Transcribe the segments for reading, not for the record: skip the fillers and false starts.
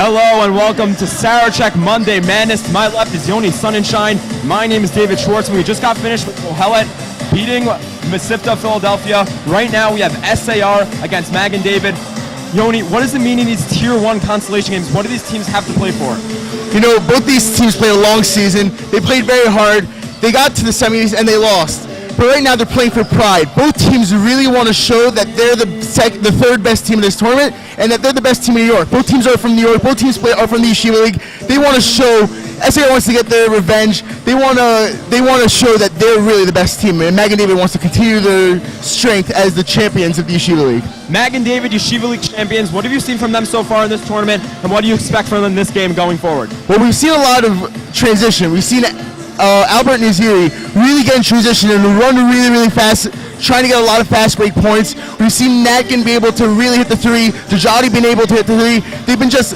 Hello and welcome to SAR Monday Madness. To my left is Yoni Sonnenschein. My name is David Schwartzman. We just got finished with Kohelet beating Mesivta Philadelphia. Right now we have SAR against Magen David. Yoni, what does it mean in these Tier 1 consolation games? What do these teams have to play for? You know, both these teams played a long season. They played very hard. They got to the semis and they lost. But right now they're playing for pride. Both teams really want to show that they're the third best team in this tournament and that they're the best team in New York. Both teams are from New York. Both teams are from the Yeshiva League. They want to show, SAR wants to get their revenge. They want to show that they're really the best team. And Magen David wants to continue their strength as the champions of the Yeshiva League. Magen David, Yeshiva League champions. What have you seen from them so far in this tournament, and what do you expect from them in this game going forward? Well, we've seen a lot of transition. We've seen Albert Naziri really get in transition and run really fast, trying to get a lot of fast break points. We've seen Natkin be able to really hit the three. Dajati been able to hit the three.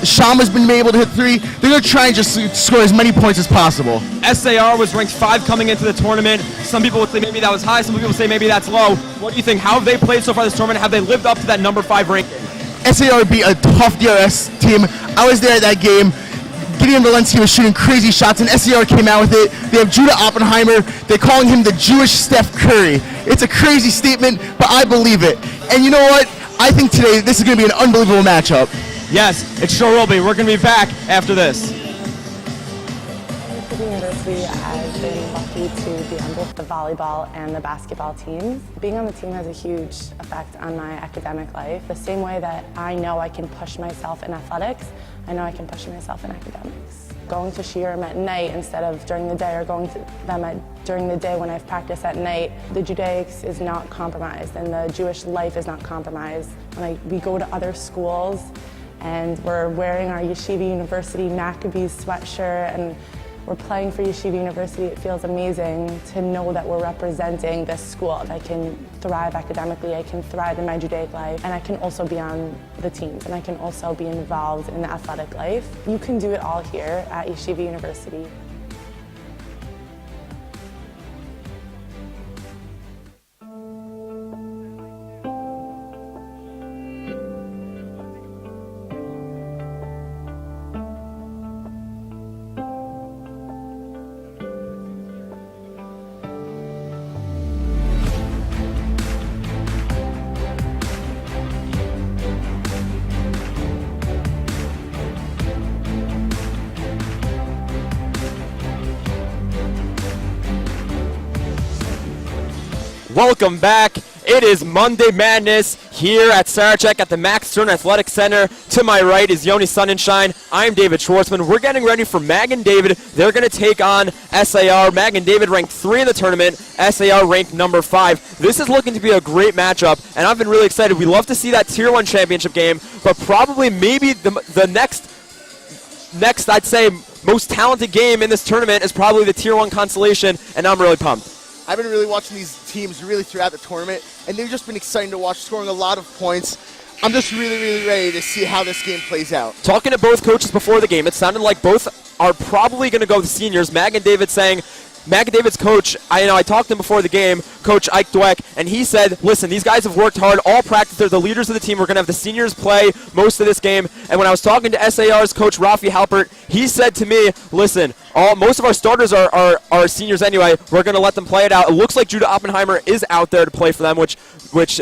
Shama's been able to hit three. They're going to try and just score as many points as possible. SAR was ranked 5 coming into the tournament. Some people would say maybe that was high. Some people say maybe that's low. What do you think? How have they played so far this tournament? Have they lived up to that number 5 ranking? SAR beat a tough DRS team. I was there at that game. Gideon Valensky was shooting crazy shots, and SAR came out with it. They have Judah Oppenheimer. They're calling him the Jewish Steph Curry. It's a crazy statement, but I believe it. And you know what? I think today this is going to be an unbelievable matchup. Yes, it sure will be. We're going to be back after this. At the university, I've been lucky to be on both the volleyball and the basketball teams. Being on the team has a huge effect on my academic life. The same way that I know I can push myself in athletics, I know I can push myself in academics. Going to shiurim at night instead of during the day, or going to them during the day when I've practiced at night, the Judaics is not compromised and the Jewish life is not compromised. When we go to other schools and we're wearing our Yeshiva University Maccabees sweatshirt and we're playing for Yeshiva University, it feels amazing to know that we're representing this school. I can thrive academically, I can thrive in my Judaic life, and I can also be on the teams, and I can also be involved in the athletic life. You can do it all here at Yeshiva University. Welcome back. It is Monday Madness here at Sarachek at the Max Stern Athletic Center. To my right is Yoni Sonnenschein. I'm David Schwartzman. We're getting ready for Magen David. They're going to take on SAR. Magen David ranked 3 in the tournament. SAR ranked number 5. This is looking to be a great matchup, and I've been really excited. We love to see that Tier 1 championship game, but probably maybe the next, I'd say, most talented game in this tournament is probably the Tier 1 consolation, and I'm really pumped. I've been really watching these teams really throughout the tournament, and they've just been exciting to watch, scoring a lot of points. I'm just really ready to see how this game plays out. Talking to both coaches before the game, it sounded like both are probably going to go with seniors. Magen David's coach, I talked to him before the game, Coach Ike Dweck, and he said, listen, these guys have worked hard all practice. They're the leaders of the team. We're going to have the seniors play most of this game. And when I was talking to SAR's coach, Rafi Halpert, he said to me, listen, most of our starters are seniors anyway. We're going to let them play it out. It looks like Judah Oppenheimer is out there to play for them, which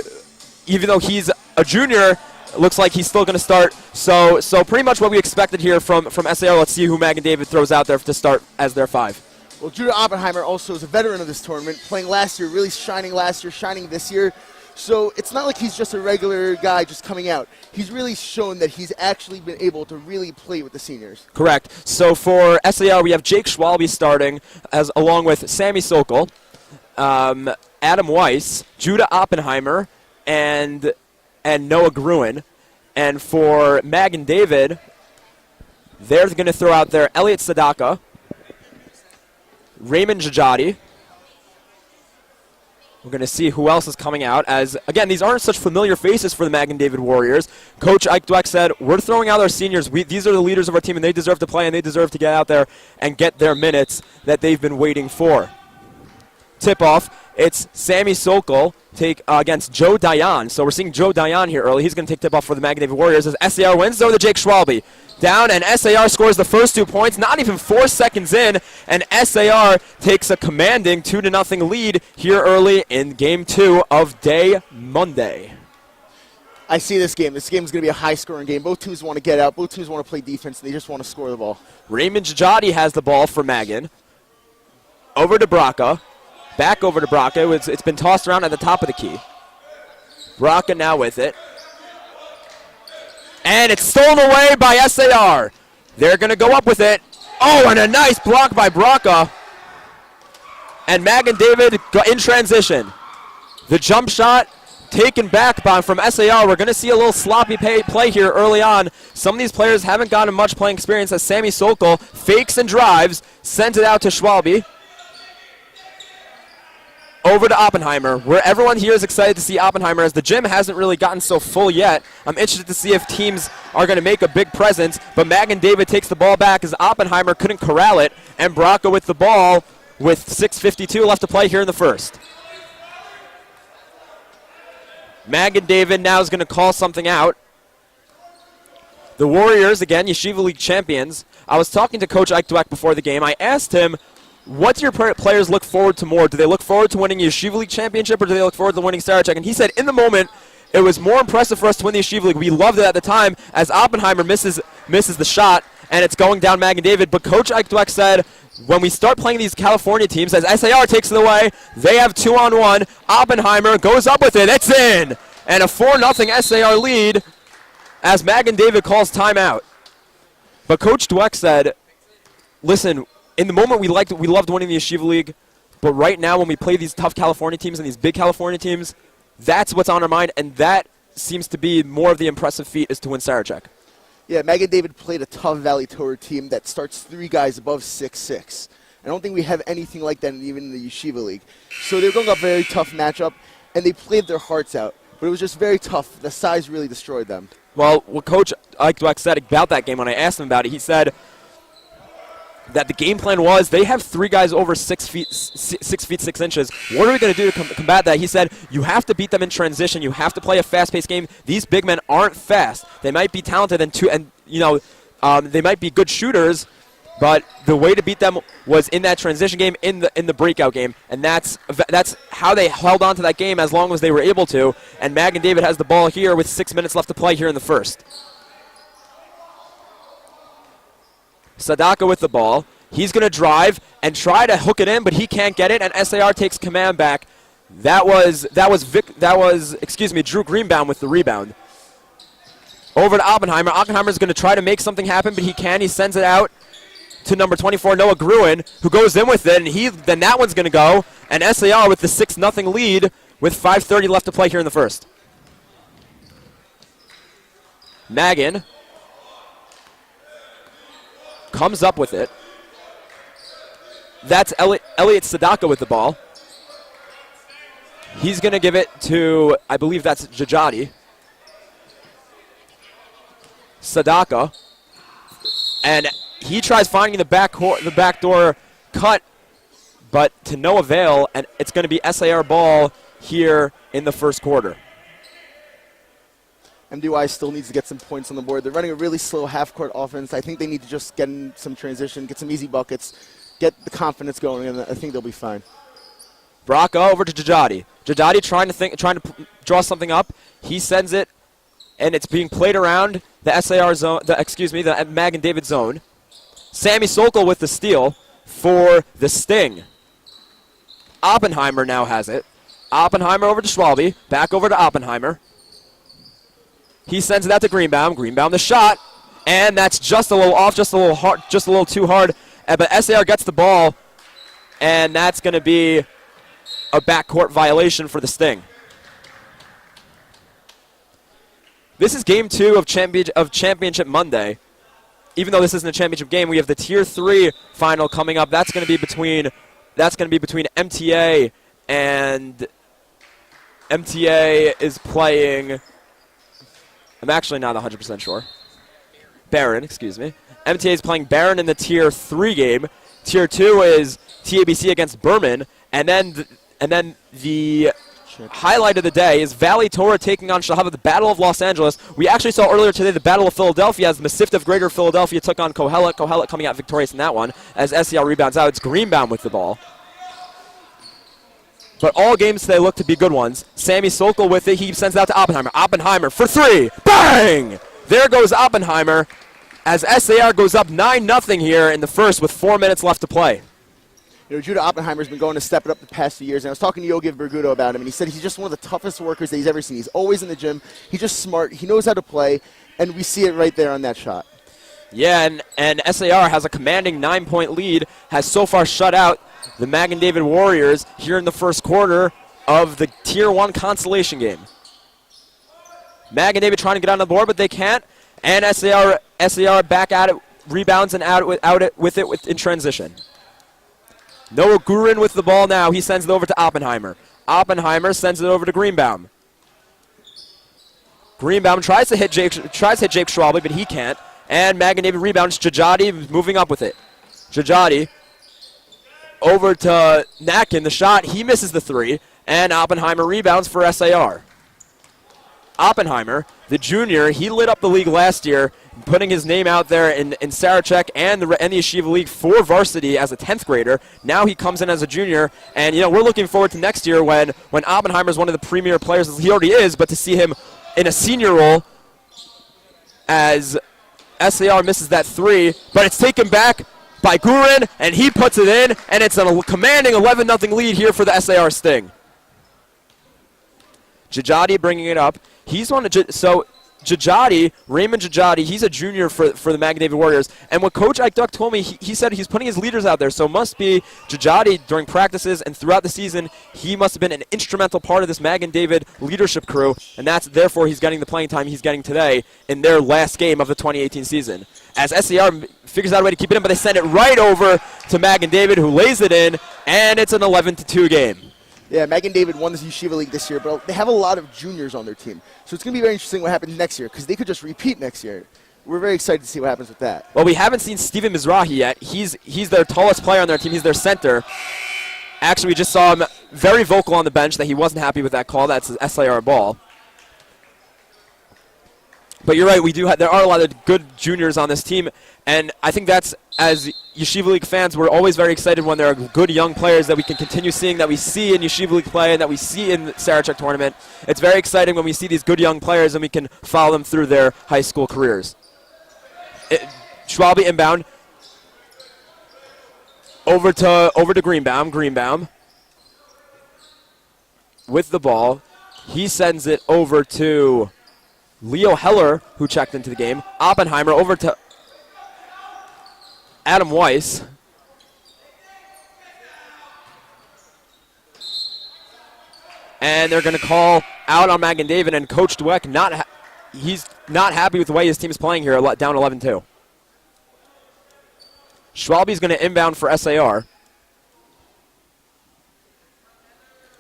even though he's a junior, looks like he's still going to start. So pretty much what we expected here from SAR. Let's see who Magen David throws out there to start as their 5. Well, Judah Oppenheimer also is a veteran of this tournament, playing last year, really shining last year, shining this year. So it's not like he's just a regular guy just coming out. He's really shown that he's actually been able to really play with the seniors. Correct. So for SAR, we have Jake Schwalbe starting, along with Sammy Sokol, Adam Weiss, Judah Oppenheimer, and Noah Gruen. And for Magen David, they're going to throw out there Elliot Sadaka, Raymond Jajati. We're going to see who else is coming out, as, again, these aren't such familiar faces for the Magen David Warriors. Coach Ike Dweck said, we're throwing out our seniors. These are the leaders of our team, and they deserve to play, and they deserve to get out there and get their minutes that they've been waiting for. Tip-off, it's Sammy Sokol against Joe Dayan. So we're seeing Joe Dayan here early. He's going to take tip-off for the Magen David Warriors as SAR wins over the Jake Schwalbe. down, and SAR scores the first 2 points, not even 4 seconds in, and SAR takes a commanding 2-0 lead here early in Game 2 of day Monday. I see this game. This game is going to be a high-scoring game. Both teams want to get out. Both teams want to play defense, and they just want to score the ball. Raymond Jajadi has the ball for Magen. Over to Braca. Back over to Braca. It's been tossed around at the top of the key. Braca now with it. And it's stolen away by SAR. They're going to go up with it. Oh, and a nice block by Braca. And Magen David in transition. The jump shot taken back from SAR. We're going to see a little sloppy play here early on. Some of these players haven't gotten much playing experience as Sammy Sokol fakes and drives, sends it out to Schwalbe. Over to Oppenheimer, where everyone here is excited to see Oppenheimer, as the gym hasn't really gotten so full yet. I'm interested to see if teams are going to make a big presence, but Magen David takes the ball back as Oppenheimer couldn't corral it, and Braca with the ball with 6:52 left to play here in the first. Magen David now is going to call something out. The Warriors, again, Yeshiva League champions. I was talking to Coach Ike Dweck before the game. I asked him, what do your players look forward to more? Do they look forward to winning Yeshiva League championship, or do they look forward to winning Sarachek? And he said, in the moment, it was more impressive for us to win the Yeshiva League. We loved it at the time, as Oppenheimer misses the shot, and it's going down Magen David. But Coach Ike Dweck said, when we start playing these California teams, as SAR takes it away, they have 2-on-1. Oppenheimer goes up with it. It's in! And a 4-0 SAR lead as Magen David calls timeout. But Coach Dweck said, listen, in the moment we loved winning the Yeshiva League, but right now when we play these tough California teams and these big California teams, that's what's on our mind, and that seems to be more of the impressive feat, is to win Sarachek. Yeah, Magen David played a tough Valley Torah team that starts 3 guys above 6'6". I don't think we have anything like that even in the Yeshiva League. So they're going up a very tough matchup, and they played their hearts out. But it was just very tough. The size really destroyed them. Well, what Coach Ike Dweck said about that game when I asked him about it, he said that the game plan was they have 3 guys over 6 feet 6 inches. What are we going to do to combat that? He said you have to beat them in transition. You have to play a fast-paced game. These big men aren't fast. They might be talented they might be good shooters, but the way to beat them was in that transition game, in the breakout game, and that's how they held on to that game as long as they were able to. And Magen David has the ball here with 6 minutes left to play here in the first. Sadaka with the ball. He's going to drive and try to hook it in, but he can't get it, and SAR takes command back. That was Drew Greenbaum with the rebound. Over to Oppenheimer. Oppenheimer's going to try to make something happen, but he can. He sends it out to number 24, Noah Gruen, who goes in with it, and then that one's going to go, and SAR with the 6-0 lead with 5:30 left to play here in the first. Magen comes up with it. That's Elliot Sadaka with the ball. He's going to give it to, I believe that's Jajadi. Sadaka. And he tries finding the back door cut, but to no avail, and it's going to be SAR ball here in the first quarter. MDY still needs to get some points on the board. They're running a really slow half-court offense. I think they need to just get in some transition, get some easy buckets, get the confidence going, and I think they'll be fine. Braca over to Jajadi. Jajadi trying to draw something up. He sends it, and it's being played around the SAR zone. The Magen David zone. Sammy Sokol with the steal for the Sting. Oppenheimer now has it. Oppenheimer over to Schwalbe. Back over to Oppenheimer. He sends it out to Greenbaum. Greenbaum the shot, and that's just a little off, just a little hard, just a little too hard. But SAR gets the ball, and that's going to be a backcourt violation for the Sting. This is Game 2 of Championship Monday. Even though this isn't a championship game, we have the Tier 3 final coming up. That's going to be between MTA and MTA is playing. I'm actually not 100% sure. Barron, excuse me. MTA is playing Barron in the Tier 3 game. Tier 2 is TABC against Berman, and then the highlight of the day is Valley Torah taking on Shahava, the Battle of Los Angeles. We actually saw earlier today the Battle of Philadelphia as Masifta of Greater Philadelphia took on Kohelet. Kohelet coming out victorious in that one as SAR rebounds out. It's Greenbaum with the ball. But all games today look to be good ones. Sammy Sokol with it. He sends it out to Oppenheimer. Oppenheimer for three. Bang! There goes Oppenheimer as SAR goes up 9-0 here in the first with 4 minutes left to play. You know, Judah Oppenheimer's been going to step it up the past few years, and I was talking to Yogi Bergudo about him, and he said he's just one of the toughest workers that he's ever seen. He's always in the gym. He's just smart. He knows how to play, and we see it right there on that shot. Yeah, and SAR has a commanding 9-point lead, has so far shut out the Magen David Warriors here in the first quarter of the Tier 1 consolation game. Magen David trying to get on the board, but they can't, and SAR back at it, rebounds and out with it in transition. Noah Gurin with the ball now. He sends it over to Oppenheimer. Oppenheimer sends it over to Greenbaum. Greenbaum tries to hit Jake Schwalbe, but he can't. And Magen David rebounds. Jajadi moving up with it. Jajadi over to Natkin. The shot, he misses the three. And Oppenheimer rebounds for SAR. Oppenheimer, the junior, he lit up the league last year, putting his name out there in Sarachek and the Yeshiva League for varsity as a 10th grader. Now he comes in as a junior, and you know we're looking forward to next year when Oppenheimer is one of the premier players. He already is, but to see him in a senior role as SAR misses that three, but it's taken back by Gurin, and he puts it in, and it's a commanding 11-0 lead here for the SAR Sting. Jajadi bringing it up. He's one of so Jajadi, Raymond Jajadi, he's a junior for the Magen David Warriors. And what Coach Ike Duck told me, he said he's putting his leaders out there. So must be Jajadi during practices and throughout the season, he must have been an instrumental part of this Magen David leadership crew. And that's therefore he's getting the playing time he's getting today in their last game of the 2018 season. As SAR figures out a way to keep it in, but they send it right over to Magen David, who lays it in, and it's an 11-2 game. Yeah, Magen David won this Yeshiva League this year, but they have a lot of juniors on their team. So it's going to be very interesting what happens next year, because they could just repeat next year. We're very excited to see what happens with that. Well, we haven't seen Steven Mizrahi yet. He's their tallest player on their team. He's their center. Actually, we just saw him very vocal on the bench that he wasn't happy with that call. That's an SAR ball. But you're right, there are a lot of good juniors on this team, and I think that's, as Yeshiva League fans, we're always very excited when there are good young players that we can continue seeing, that we see in Yeshiva League play and that we see in the Sarachek tournament. It's very exciting when we see these good young players and we can follow them through their high school careers. Schwalbe inbound. Over to Greenbaum. Greenbaum with the ball. He sends it over to Leo Heller, who checked into the game. Oppenheimer over to Adam Weiss. And they're going to call out on Magen David, and Coach Dweck, he's not happy with the way his team is playing here, down 11-2. Schwalbe's going to inbound for SAR.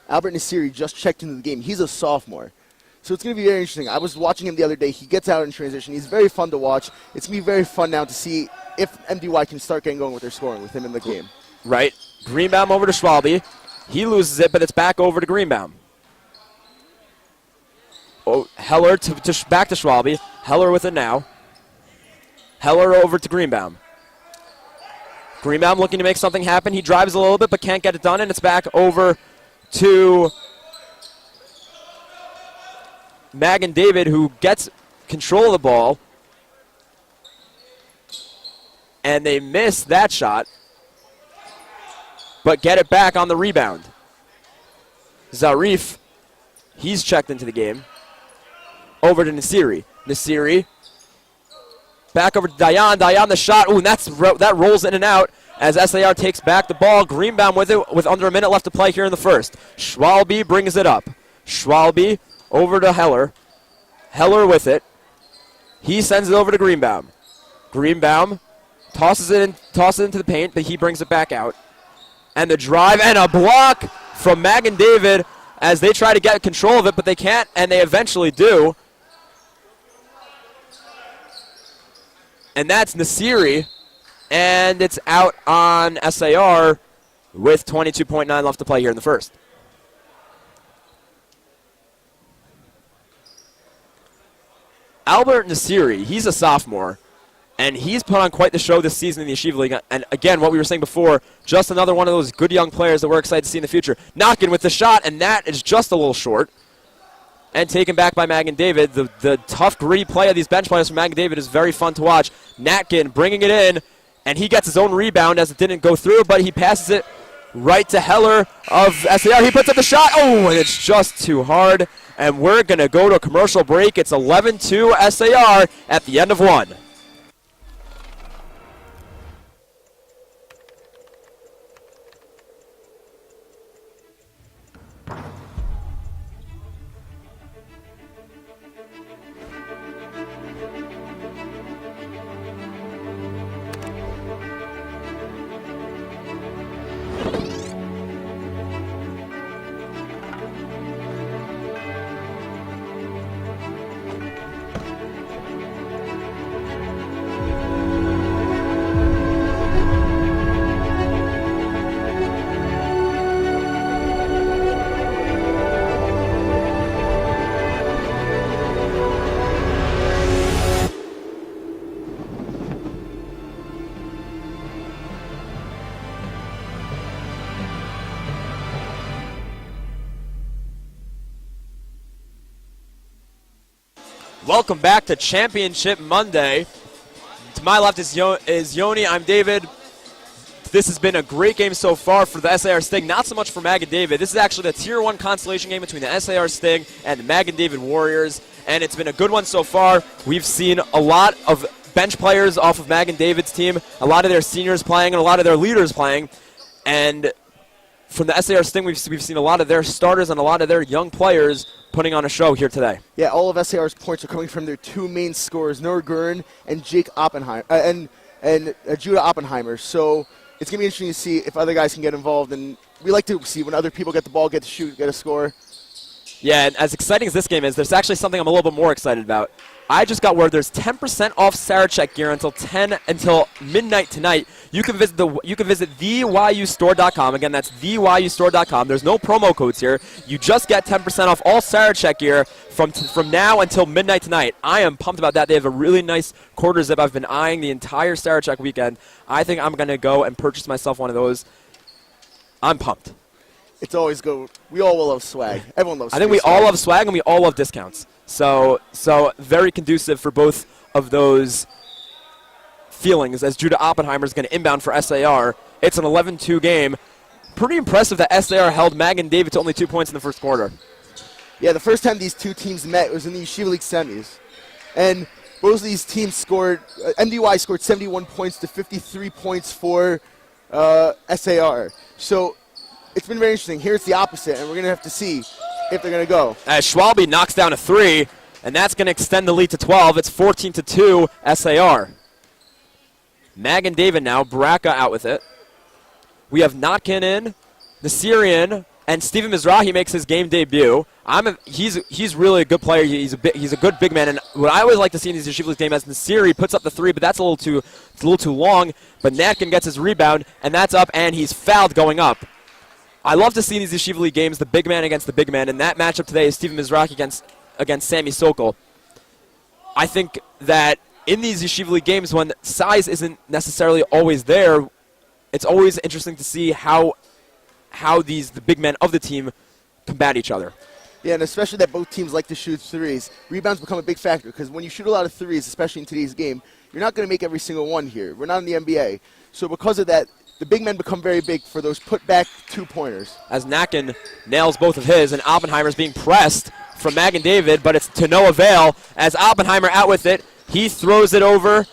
Albert Nasiri just checked into the game. He's a sophomore. So it's going to be very interesting. I was watching him the other day. He gets out in transition. He's very fun to watch. It's going to be very fun now to see if MDY can start getting going with their scoring with him in the game. Right. Greenbaum over to Schwalbe. He loses it, but it's back over to Greenbaum. Oh, Heller back to Schwalbe. Heller with it now. Heller over to Greenbaum. Greenbaum looking to make something happen. He drives a little bit, but can't get it done, and it's back over to Magen David, who gets control of the ball. And they miss that shot, but get it back on the rebound. Zarif, he's checked into the game. Over to Nasiri. Nasiri, back over to Dayan. Dayan, the shot. Ooh, and that rolls in and out as SAR takes back the ball. Greenbaum with it with under a minute left to play here in the first. Schwalbe brings it up. Schwalbe over to Heller. Heller with it. He sends it over to Greenbaum. Greenbaum tosses it into the paint, but he brings it back out. And the drive and a block from Magen David as they try to get control of it, but they can't, and they eventually do. And that's Nasiri, and it's out on SAR with 22.9 left to play here in the first. Albert Nasiri, he's a sophomore, and he's put on quite the show this season in the Yeshiva League. And again, what we were saying before, just another one of those good young players that we're excited to see in the future. Knocking with the shot, and that is just a little short. And taken back by Magen David. The tough, gritty play of these bench players from Magen David is very fun to watch. Natkin bringing it in, and he gets his own rebound as it didn't go through, but he passes it right to Heller of SAR. He puts up the shot. Oh, and it's just too hard. And we're going to go to a commercial break. It's 11-2 SAR at the end of one. Welcome back to Championship Monday. To my left is Yoni. I'm David. This has been a great game so far for the SAR Sting, not so much for Magen David. This is actually the Tier 1 consolation game between the SAR Sting and the Magen David Warriors, and it's been a good one so far. We've seen a lot of bench players off of Magen David's team, a lot of their seniors playing, and a lot of their leaders playing, and from the SAR Sting, we've seen a lot of their starters and a lot of their young players putting on a show here today. Yeah, all of SAR's points are coming from their two main scorers, Noah Gurin and Jake Oppenheimer, and Judah Oppenheimer. So it's going to be interesting to see if other guys can get involved. And we like to see when other people get the ball, get to shoot, get a score. Yeah, and as exciting as this game is, there's actually something I'm a little bit more excited about. I just got word there's 10% off Sarachek gear until midnight tonight. You can visit theyustore.com. Again, that's theyustore.com. There's no promo codes here. You just get 10% off all Sarachek gear from now until midnight tonight. I am pumped about that. They have a really nice quarter zip. I've been eyeing the entire Sarachek weekend. I think I'm going to go and purchase myself one of those. I'm pumped. It's always good. We all will love swag. Everyone loves swag. I think we all love swag and we all love discounts. So very conducive for both of those feelings as Judah Oppenheimer is going to inbound for SAR. It's an 11-2 game. Pretty impressive that SAR held Magen David to only 2 points in the first quarter. Yeah, the first time these two teams met was in the Yeshiva League semis. And both of these teams scored, MDY scored 71 points to 53 points for SAR. So it's been very interesting. Here it's the opposite, and we're going to have to see if they're going to go. As Schwalbe knocks down a three, and that's going to extend the lead to 12. It's 14-2 SAR. Magen David now, Baraka out with it. We have Notkin in, the Syrian, and Steven Mizrahi makes his game debut. He's really a good player. He's a good big man, and what I always like to see in these Yeshiva League games is Nasiri puts up the three, but that's a little too long. But Natkin gets his rebound, and that's up, and he's fouled going up. I love to see in these Yeshiva League games the big man against the big man, and that matchup today is Steven Mizrahi against Sammy Sokol. I think that in these Yeshiva League games, when size isn't necessarily always there, it's always interesting to see how the big men of the team combat each other. Yeah, and especially that both teams like to shoot threes. Rebounds become a big factor because when you shoot a lot of threes, especially in today's game, you're not going to make every single one here. We're not in the NBA. So because of that, the big men become very big for those put-back two-pointers. As Natkin nails both of his, and Oppenheimer's being pressed from Magen David, but it's to no avail. As Oppenheimer out with it, he throws it over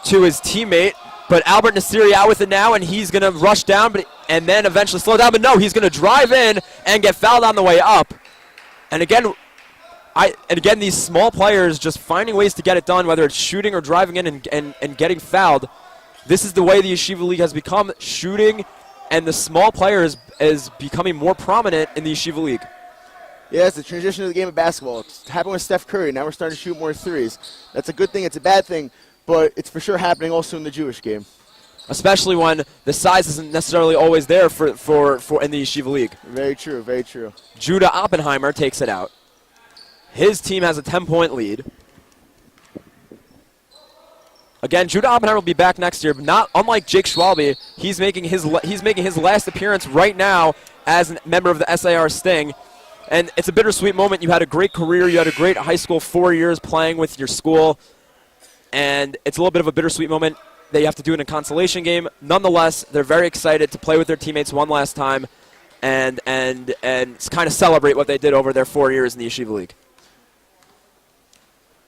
to his teammate, but Albert Nasiri out with it now, and he's going to rush down and then eventually slow down. But no, he's going to drive in and get fouled on the way up. And again, these small players just finding ways to get it done, whether it's shooting or driving in and getting fouled. This is the way the Yeshiva League has become, shooting, and the small players is becoming more prominent in the Yeshiva League. Yeah, it's the transition to the game of basketball. It's happened with Steph Curry. Now we're starting to shoot more threes. That's a good thing. It's a bad thing, but it's for sure happening also in the Jewish game. Especially when the size isn't necessarily always there for in the Yeshiva League. Very true, very true. Judah Oppenheimer takes it out. His team has a 10-point lead. Again, Judah Oppenheimer will be back next year, but not unlike Jake Schwalbe. He's making his last appearance right now as a member of the SAR Sting. And it's a bittersweet moment. You had a great career. You had a great high school 4 years playing with your school. And it's a little bit of a bittersweet moment that you have to do in a consolation game. Nonetheless, they're very excited to play with their teammates one last time and kind of celebrate what they did over their 4 years in the Yeshiva League.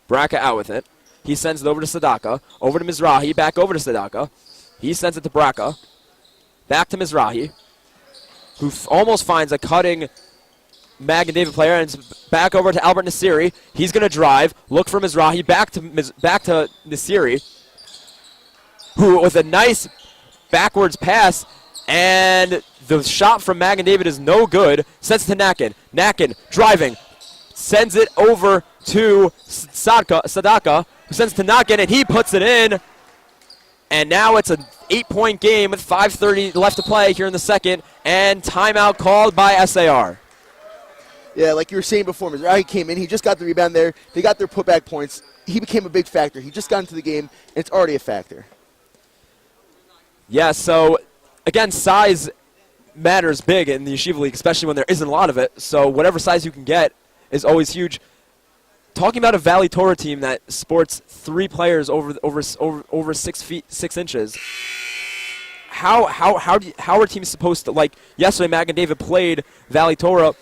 Braca out with it. He sends it over to Sadaka, over to Mizrahi, back over to Sadaka. He sends it to Braca, back to Mizrahi, who almost finds a cutting Magen David player, and it's back over to Albert Nasiri. He's going to drive, look for Mizrahi, back to Nasiri, who with a nice backwards pass, and the shot from Magen David is no good. Sends it to Nakin. Nakin driving, sends it over to Sadaka, who sends it to Nakin, and he puts it in. And now it's an 8-point game with 5:30 left to play here in the second, and timeout called by SAR. Yeah, like you were saying before, Mizrahi came in. He just got the rebound there. They got their putback points. He became a big factor. He just got into the game, and it's already a factor. Yeah, so, again, size matters big in the Yeshiva League, especially when there isn't a lot of it. So whatever size you can get is always huge. Talking about a Valley Torah team that sports 3 players over 6 feet 6 inches. How are teams supposed to, like yesterday Magen David played Valley Torah?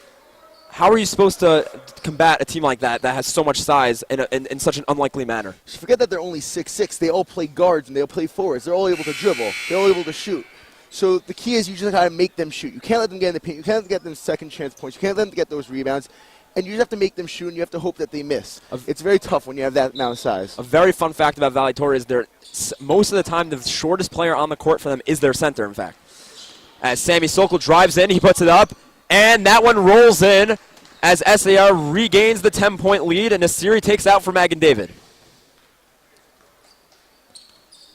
How are you supposed to combat a team like that has so much size in such an unlikely manner? Forget that they're only 6'6". They all play guards and they all play forwards. They're all able to dribble. They're all able to shoot. So the key is you just got to make them shoot. You can't let them get in the paint. You can't get them second chance points. You can't let them get those rebounds. And you just have to make them shoot, and you have to hope that they miss. It's very tough when you have that amount of size. A very fun fact about Valley Torah is most of the time the shortest player on the court for them is their center, in fact. As Sammy Sokol drives in, he puts it up, and that one rolls in as SAR regains the 10-point lead, and Nasiri takes out for Magen David.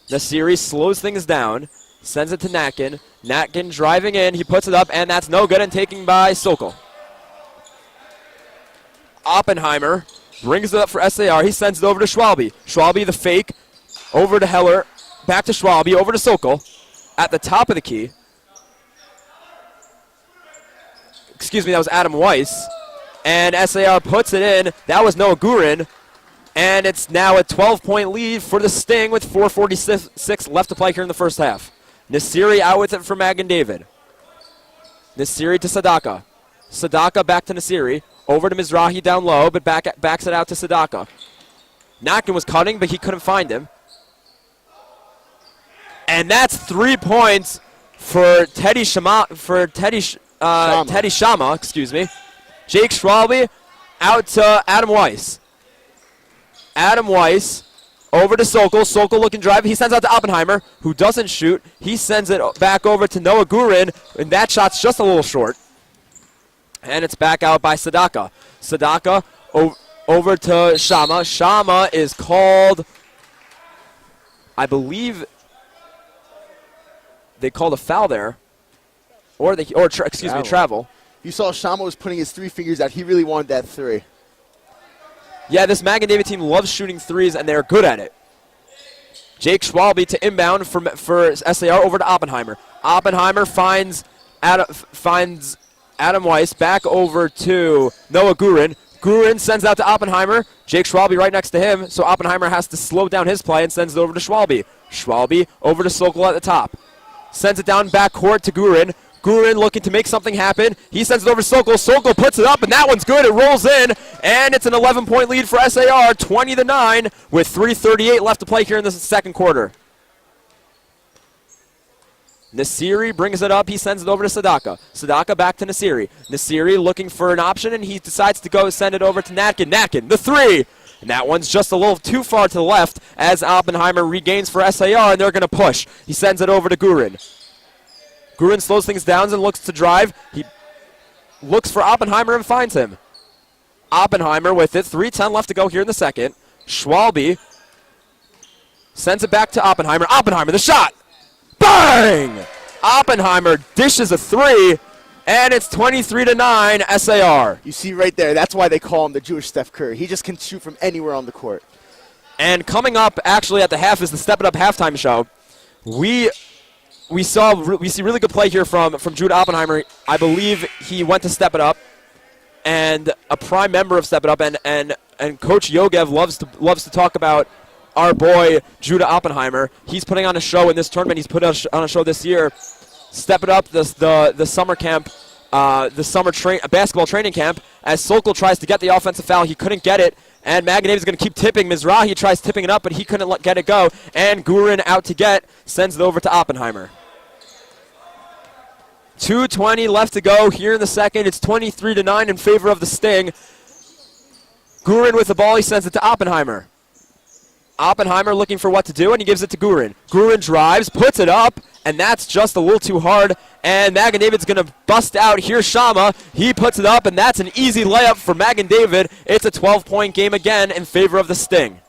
Nasiri slows things down, sends it to Natkin. Natkin driving in, he puts it up, and that's no good and taken by Sokol. Oppenheimer brings it up for SAR. He sends it over to Schwalbe. Schwalbe, the fake, over to Heller, back to Schwalbe, over to Sokol. At the top of the key. Excuse me, that was Adam Weiss. And SAR puts it in. That was Noah Gurin. And it's now a 12-point lead for the Sting with 4:46 left to play here in the first half. Nasiri out with it for Magen David. Nasiri to Sadaka. Sadaka back to Nasiri. Over to Mizrahi down low, but backs it out to Sadaka. Nakin was cutting, but he couldn't find him. And that's 3 points for Teddy Shama. Teddy Shama, excuse me. Jake Schwalbe out to Adam Weiss. Adam Weiss over to Sokol. Sokol looking drive. He sends out to Oppenheimer, who doesn't shoot. He sends it back over to Noah Gurin, and that shot's just a little short. And it's back out by Sadaka. Sadaka over to Shama. Shama is called, I believe, they called a foul there. Travel. You saw Shama was putting his 3 fingers out. He really wanted that 3. Yeah, this Magen David team loves shooting threes, and they're good at it. Jake Schwalbe to inbound for SAR over to Oppenheimer. Oppenheimer finds Adam Weiss back over to Noah Gurin. Gurin sends out to Oppenheimer. Jake Schwalbe right next to him, so Oppenheimer has to slow down his play and sends it over to Schwalbe. Schwalbe over to Sokol at the top. Sends it down backcourt to Gurin. Gurin looking to make something happen. He sends it over to Sokol. Sokol puts it up, and that one's good. It rolls in, and it's an 11-point lead for SAR, 20-9, with 3:38 left to play here in the second quarter. Nasiri brings it up. He sends it over to Sadaka. Sadaka back to Nasiri. Nasiri looking for an option, and he decides to go send it over to Natkin. Natkin, the 3. And that one's just a little too far to the left as Oppenheimer regains for SAR, and they're going to push. He sends it over to Gurin. Gurin slows things down and looks to drive. He looks for Oppenheimer and finds him. Oppenheimer with it. 3:10 left to go here in the second. Schwalbe sends it back to Oppenheimer. Oppenheimer, the shot! Bang! Oppenheimer dishes a 3, And it's 23-9 SAR. You see right there, that's why they call him the Jewish Steph Curry. He just can shoot from anywhere on the court. And coming up actually at the half is the Step It Up halftime show. We see really good play here from Jude Oppenheimer. I believe he went to Step It Up, and a prime member of Step It Up, and Coach Yogev loves to talk about our boy Judah Oppenheimer. He's putting on a show in this tournament. He's put on a show this year. Step It Up, the summer camp, the summer basketball training camp. As Sokol tries to get the offensive foul, he couldn't get it, and Magen David is going to keep tipping. Mizrahi tries tipping it up, but he couldn't get it go. And Gurin out to get, sends it over to Oppenheimer. 2:20 left to go here in the second. It's 23-9 in favor of the Sting. Gurin with the ball, he sends it to Oppenheimer. Oppenheimer looking for what to do, and he gives it to Gurin. Gurin drives, puts it up, and that's just a little too hard. And Magen David's going to bust out. Here's Shama. He puts it up, and that's an easy layup for Magen David. It's a 12-point game again in favor of the Sting.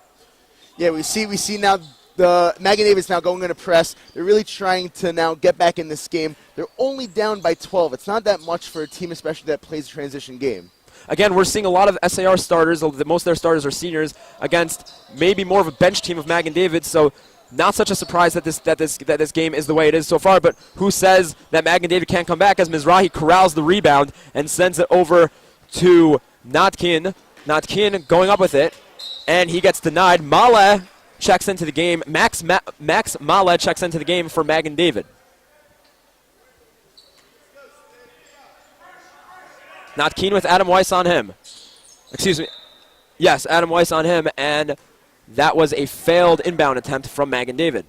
Yeah, we see now the Magen David's now going into press. They're really trying to now get back in this game. They're only down by 12. It's not that much for a team, especially that plays a transition game. Again, we're seeing a lot of SAR starters. Most of their starters are seniors against maybe more of a bench team of Magen David. So not such a surprise that this game is the way it is so far. But who says that Magen David can't come back as Mizrahi corrals the rebound and sends it over to Notkin. Notkin going up with it, and he gets denied. Male checks into the game. Max Male checks into the game for Magen David. Not keen with Adam Weiss on him. Excuse me. Yes, Adam Weiss on him, and that was a failed inbound attempt from Magen David.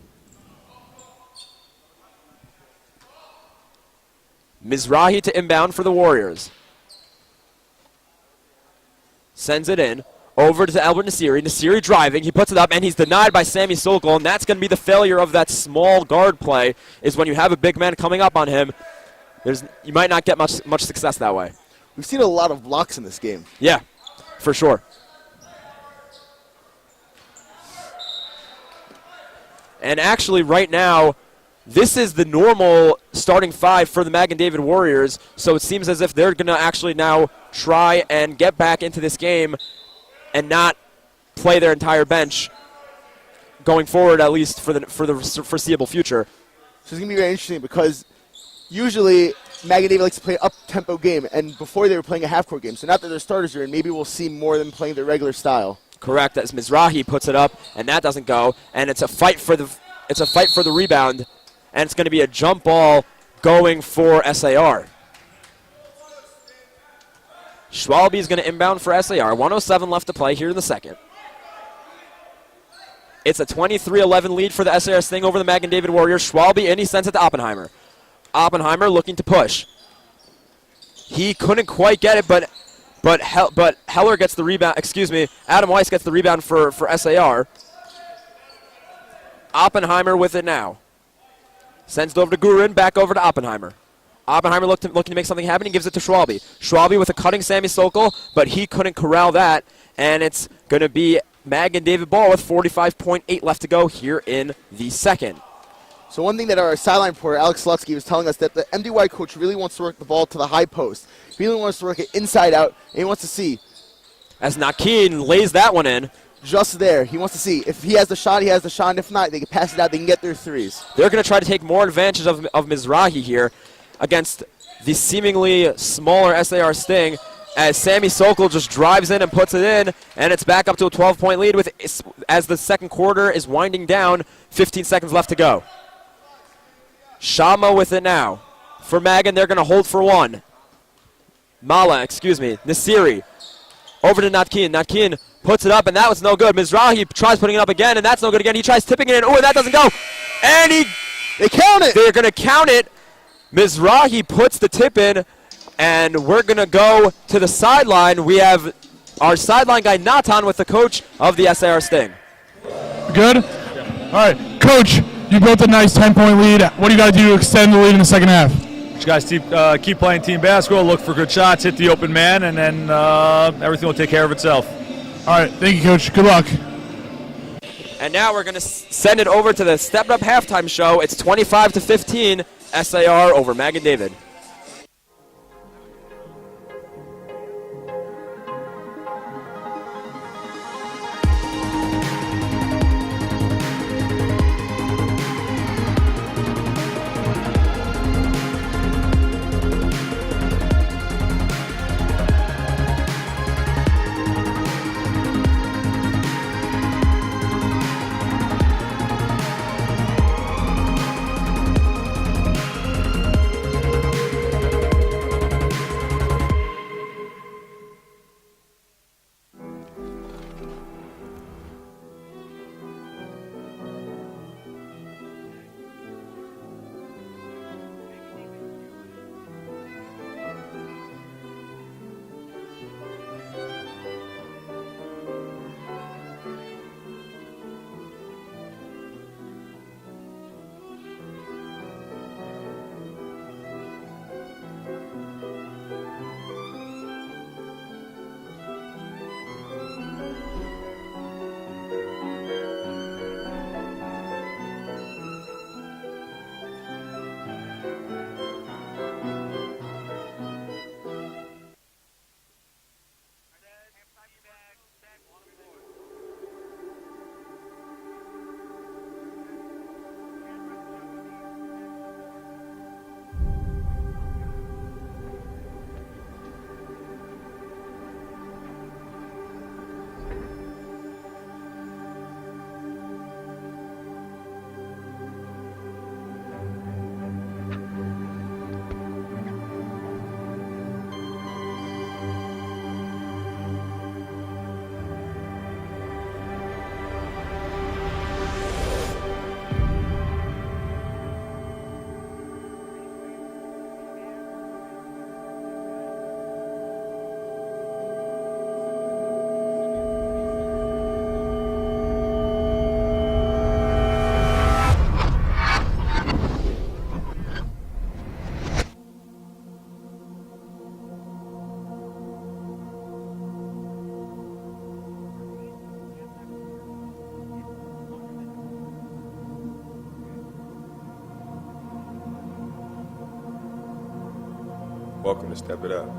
Mizrahi to inbound for the Warriors. Sends it in. Over to Albert Nasiri. Nasiri driving. He puts it up, and he's denied by Sammy Sokol, and that's going to be the failure of that small guard play, is when you have a big man coming up on him, you might not get much success that way. We've seen a lot of blocks in this game. Yeah, for sure. And actually, right now, this is the normal starting five for the Magen David Warriors, so it seems as if they're going to actually now try and get back into this game and not play their entire bench going forward, at least for the foreseeable future. So it's going to be very interesting because usually Magen David likes to play an up-tempo game, and before they were playing a half-court game. So now that their starters are in, maybe we'll see more of them playing their regular style. Correct. As Mizrahi puts it up, and that doesn't go, and it's a fight for the rebound, and it's going to be a jump ball going for SAR. Schwalbe is going to inbound for SAR. 1:07 left to play here in the second. It's a 23-11 lead for the SAR Sting over the Magen David Warriors. Schwalbe, and he sends it to Oppenheimer. Oppenheimer looking to push. He couldn't quite get it, but Heller gets the rebound. Excuse me, Adam Weiss gets the rebound for SAR. Oppenheimer with it now. Sends it over to Gurin, back over to Oppenheimer. Oppenheimer looking to make something happen. He gives it to Schwalbe. Schwalbe with a cutting Sammy Sokol, but he couldn't corral that, and it's going to be Magen David ball with 45.8 left to go here in the second. So one thing that our sideline reporter, Alex Slutsky, was telling us that the MDY coach really wants to work the ball to the high post. He really wants to work it inside out, and he wants to see. As Nakin lays that one in. Just there. He wants to see. If he has the shot, he has the shot. And if not, they can pass it out. They can get their threes. They're going to try to take more advantage of Mizrahi here against the seemingly smaller SAR Sting, as Sammy Sokol just drives in and puts it in, and it's back up to a 12-point lead as the second quarter is winding down, 15 seconds left to go. Shama with it now. For Magen, they're going to hold for one. Nasiri. Over to Natkin. Natkin puts it up, and that was no good. Mizrahi tries putting it up again, and that's no good again. He tries tipping it in. Oh, that doesn't go. And they count it. They're going to count it. Mizrahi puts the tip in, and we're going to go to the sideline. We have our sideline guy, Natan, with the coach of the SAR Sting. Good? All right, Coach, you built a nice 10-point lead. What do you got to do to extend the lead in the second half? You guys keep playing team basketball, look for good shots, hit the open man, and then everything will take care of itself. All right, thank you, Coach. Good luck. And now we're going to send it over to the Step It Up halftime show. It's 25-15, SAR over Magen David. welcome to step it up.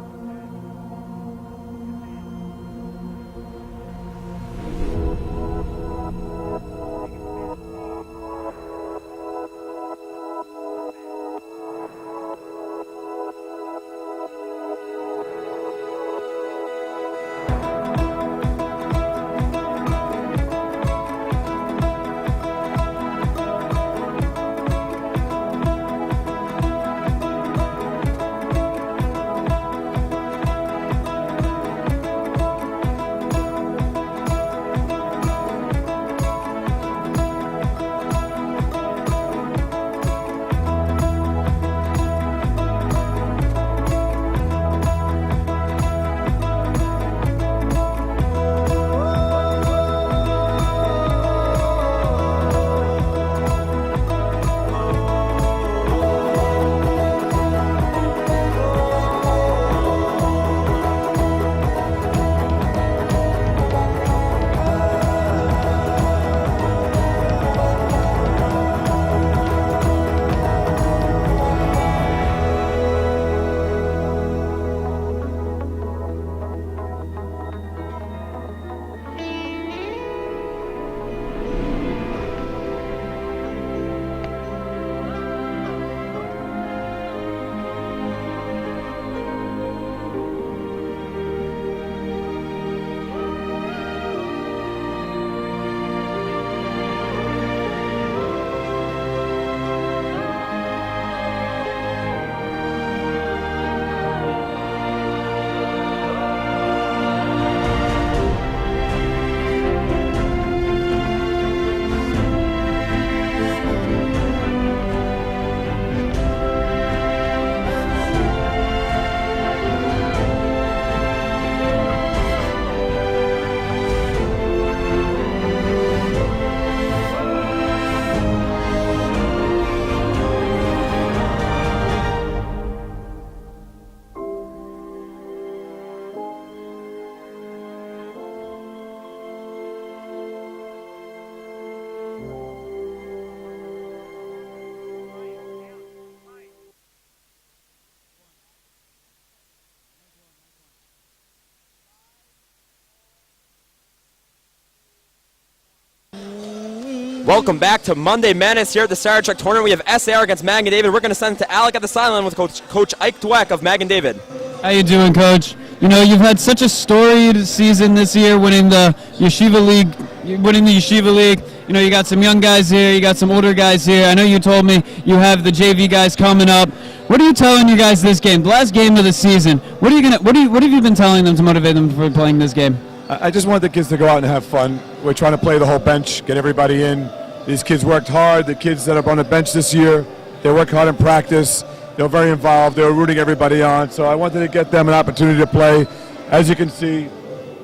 Welcome back to Monday Madness here at the SAR tournament. We have SAR against Magen David. We're going to send it to Alec at the sideline with Coach Ike Dweck of Magen David. How you doing, Coach? You know, you've had such a storied season this year, winning the Yeshiva League. You know, you got some young guys here, you got some older guys here. I know you told me you have the JV guys coming up. What are you telling you guys this game? The last game of the season. What have you been telling them to motivate them for playing this game? I just want the kids to go out and have fun. We're trying to play the whole bench, get everybody in. These kids worked hard. The kids that are on the bench this year, they worked hard in practice. They were very involved. They were rooting everybody on. So I wanted to get them an opportunity to play. As you can see,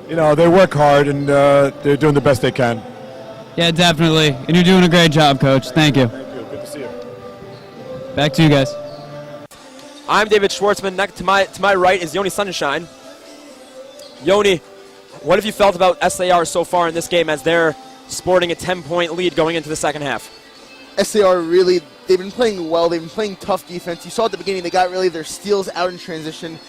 you know, they work hard and they're doing the best they can. Yeah, definitely. And you're doing a great job, Coach. Thank you. Thank you. Good to see you. Back to you guys. I'm David Schwartzman. Next to my right is Yoni Sunshine. Yoni, what have you felt about SAR so far in this game as they're sporting a 10-point lead going into the second half? SAR really, they've been playing well. They've been playing tough defense. You saw at the beginning they got really their steals out in transition.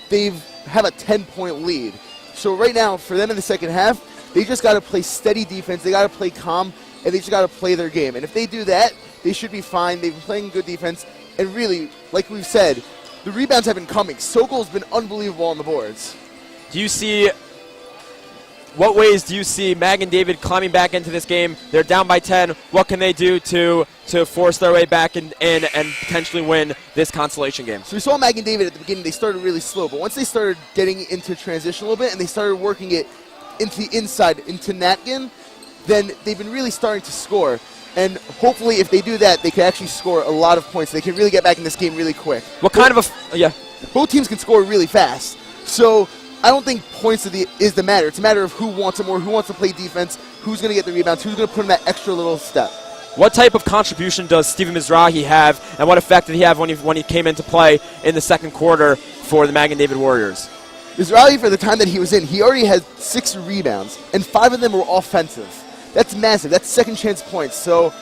They have a 10-point lead. So right now, for them in the second half, they just got to play steady defense. They got to play calm, and they just got to play their game. And if they do that, they should be fine. They've been playing good defense. And really, like we've said, the rebounds have been coming. Sokol's been unbelievable on the boards. What ways do you see Magen David climbing back into this game? They're down by 10. What can they do to force their way back in and potentially win this consolation game? So we saw Magen David at the beginning. They started really slow, but once they started getting into transition a little bit and they started working it into the inside, into Natkin, then they've been really starting to score. And hopefully if they do that, they can actually score a lot of points. They can really get back in this game really quick. What kind of a... Yeah. Both teams can score really fast. So I don't think points is the matter. It's a matter of who wants it more, who wants to play defense, who's going to get the rebounds, who's going to put in that extra little step. What type of contribution does Steven Mizrahi have, and what effect did he have when he came into play in the second quarter for the Magen David Warriors? Mizrahi, for the time that he was in, he already had 6 rebounds, and 5 of them were offensive. That's massive. That's second chance points. So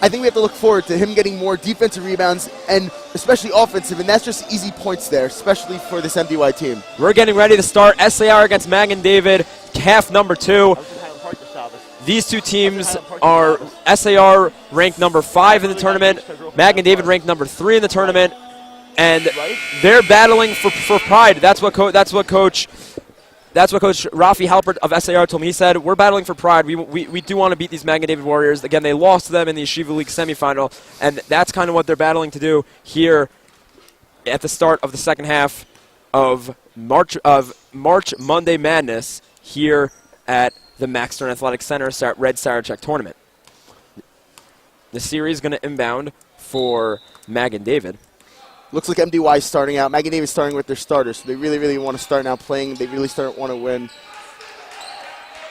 I think we have to look forward to him getting more defensive rebounds and especially offensive, and that's just easy points there, especially for this MDY team. We're getting ready to start SAR against Magen David, half number 2. These two teams are SAR ranked number 5 in the tournament, Magen David ranked number 3 in the tournament, and they're battling for pride. That's what Coach Rafi Halpert of SAR told me. He said, we're battling for pride. We do want to beat these Magen David Warriors. Again, they lost to them in the Yeshiva League semifinal, and that's kind of what they're battling to do here at the start of the second half of March Monday Madness here at the Max Stern Athletic Center Red Sarachek tournament. The series is going to inbound for Magen David. Looks like MDY starting out. Magen David starting with their starters, so they really, really want to start now playing. They really want to win.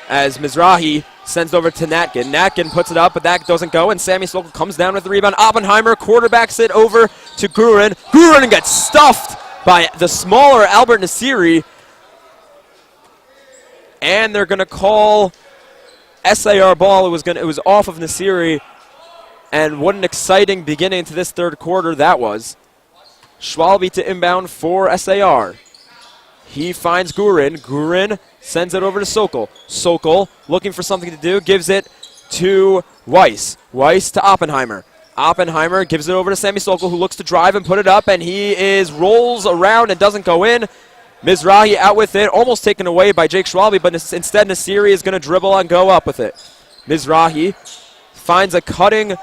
As Mizrahi sends over to Natkin. Natkin puts it up, but that doesn't go, and Sammy Sokol comes down with the rebound. Oppenheimer quarterbacks it over to Gurin. Gurin gets stuffed by the smaller Albert Nasiri, and they're going to call SAR ball. It was off of Nasiri, and what an exciting beginning to this third quarter that was. Schwalbe to inbound for SAR. He finds Gurin. Gurin sends it over to Sokol. Sokol, looking for something to do, gives it to Weiss. Weiss to Oppenheimer. Oppenheimer gives it over to Sammy Sokol, who looks to drive and put it up, and he rolls around and doesn't go in. Mizrahi out with it, almost taken away by Jake Schwalbe, but instead Nasiri is going to dribble and go up with it. Mizrahi finds a cutting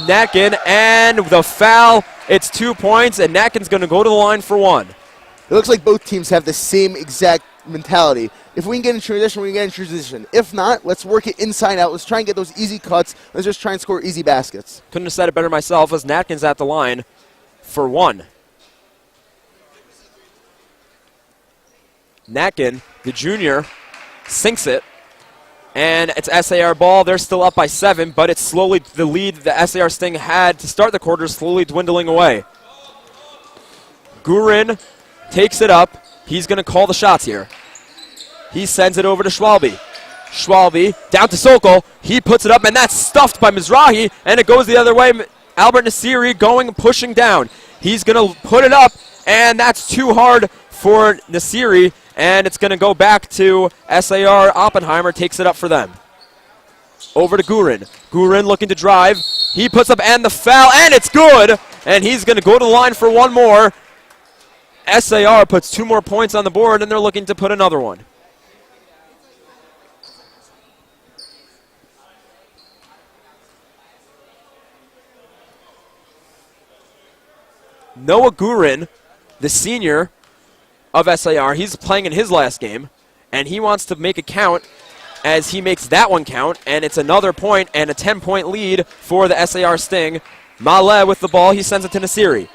Natkin, and the foul. It's 2 points, and Natkin's going to go to the line for 1. It looks like both teams have the same exact mentality. If we can get in transition, we can get in transition. If not, let's work it inside out. Let's try and get those easy cuts. Let's just try and score easy baskets. Couldn't have said it better myself, as Natkin's at the line for 1. Natkin, the junior, sinks it. And it's SAR ball. They're still up by 7, but it's slowly the lead the SAR Sting had to start the quarter slowly dwindling away. Gurin takes it up. He's going to call the shots here. He sends it over to Schwalbe. Schwalbe down to Sokol. He puts it up, and that's stuffed by Mizrahi, and it goes the other way. Albert Nasiri pushing down. He's going to put it up, and that's too hard for Nasiri. And it's going to go back to SAR. Oppenheimer takes it up for them. Over to Gurin. Gurin looking to drive. He puts up and the foul, and it's good. And he's going to go to the line for 1 more. SAR puts 2 more points on the board, and they're looking to put another one. Noah Gurin, the senior of SAR, he's playing in his last game, and he wants to make it count as he makes that one count, and it's another point and a 10-point lead for the SAR Sting. Maleh with the ball, he sends it to Nasiri.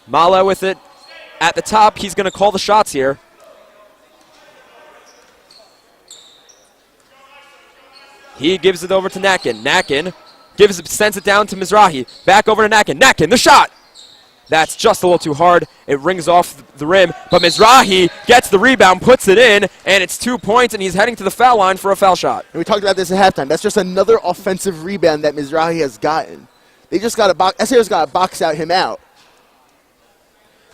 Maleh with it at the top, he's going to call the shots here. He gives it over to Natkin. Natkin sends it down to Mizrahi. Back over to Natkin. Natkin, the shot! That's just a little too hard. It rings off the rim, but Mizrahi gets the rebound, puts it in, and it's 2 points, and he's heading to the foul line for a foul shot. And we talked about this at halftime. That's just another offensive rebound that Mizrahi has gotten. They just got SAR's got to box out him out.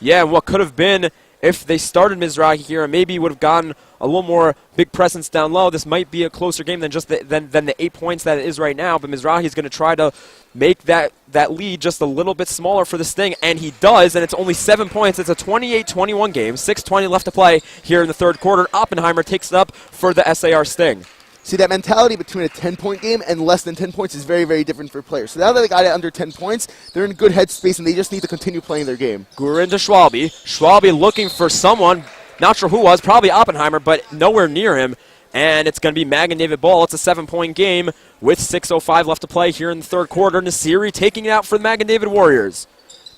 Yeah, and what could have been if they started Mizrahi here and maybe would have gotten a little more big presence down low, this might be a closer game than just than the 8 points that it is right now. But Mizrahi is going to try to make that lead just a little bit smaller for the Sting, and he does, and it's only 7 points. It's a 28-21 game, 6:20 left to play here in the third quarter. Oppenheimer takes it up for the SAR Sting. See, that mentality between a 10-point game and less than 10 points is very, very different for players. So now that they got it under 10 points, they're in good headspace, and they just need to continue playing their game. Gurin to Schwalbe. Schwalbe looking for someone. Not sure who was. Probably Oppenheimer, but nowhere near him. And it's going to be Magen David ball. It's a 7-point game with 6:05 left to play here in the third quarter. Nasiri taking it out for the Magen David Warriors.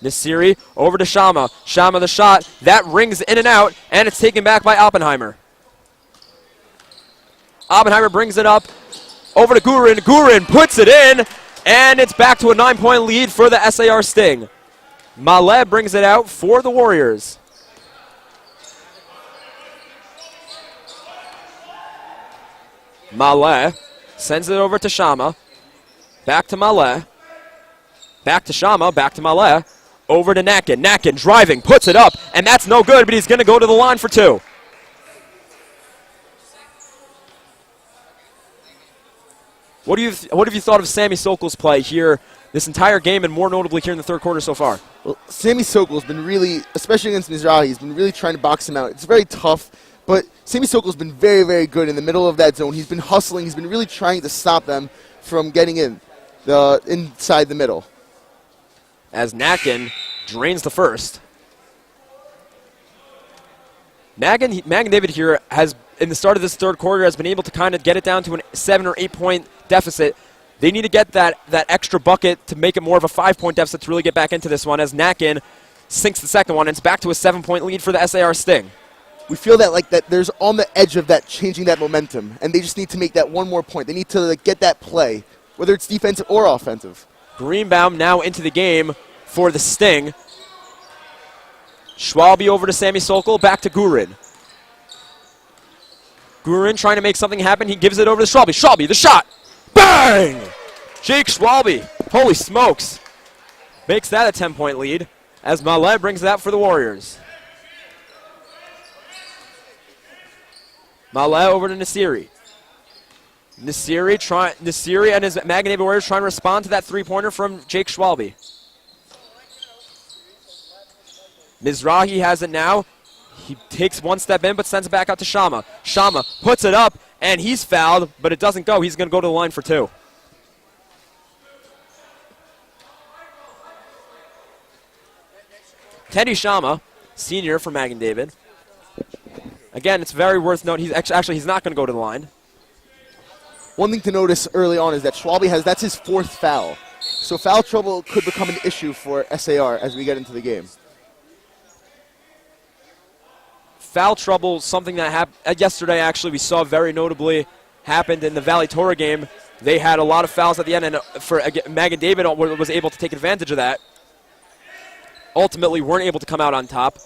Nasiri over to Shama. Shama the shot. That rings in and out, and it's taken back by Oppenheimer. Oppenheimer brings it up over to Gurin. Gurin puts it in, and it's back to a 9-point lead for the SAR Sting. Maleh brings it out for the Warriors. Maleh sends it over to Shama. Back to Maleh. Back to Shama. Back to Maleh. Over to Nakin. Nakin driving. Puts it up. And that's no good, but he's going to go to the line for 2. What have you thought of Sammy Sokol's play here this entire game, and more notably here in the third quarter so far? Well, Sammy Sokol's been really, especially against Mizrahi, he's been really trying to box him out. It's very tough, but Sammy Sokol's been very, very good in the middle of that zone. He's been hustling. He's been really trying to stop them from getting inside the middle. As Nakin drains the first. Magen David here has, in the start of this third quarter, has been able to kind of get it down to a 7 or 8 point deficit. They need to get that extra bucket to make it more of a 5-point deficit to really get back into this one, as Nakin sinks the second one, and it's back to a 7-point lead for the SAR Sting. We feel that there's on the edge of that changing that momentum, and they just need to make that one more point. They need to get that play, whether it's defensive or offensive. Greenbaum now into the game for the Sting. Schwalbe over to Sammy Sokol, back to Gurin. Gurin trying to make something happen. He gives it over to Schwalbe. Schwalbe, the shot. Bang! Jake Schwalbe, holy smokes. Makes that a 10-point lead as Maleh brings it out for the Warriors. Maleh over to Nasiri. Nasiri and his Magen David Warriors trying to respond to that three-pointer from Jake Schwalbe. Mizrahi has it now. He takes one step in but sends it back out to Shama. Shama puts it up, and he's fouled, but it doesn't go. He's going to go to the line for 2. Teddy Shama, senior for Magen David. Again, it's very worth noting. He's not going to go to the line. One thing to notice early on is that Schwalbe that's his 4th foul. So foul trouble could become an issue for SAR as we get into the game. Foul trouble, something that happened yesterday, actually, we saw very notably happened in the Valley Torah game. They had a lot of fouls at the end, and Magen David was able to take advantage of that. Ultimately, weren't able to come out on top.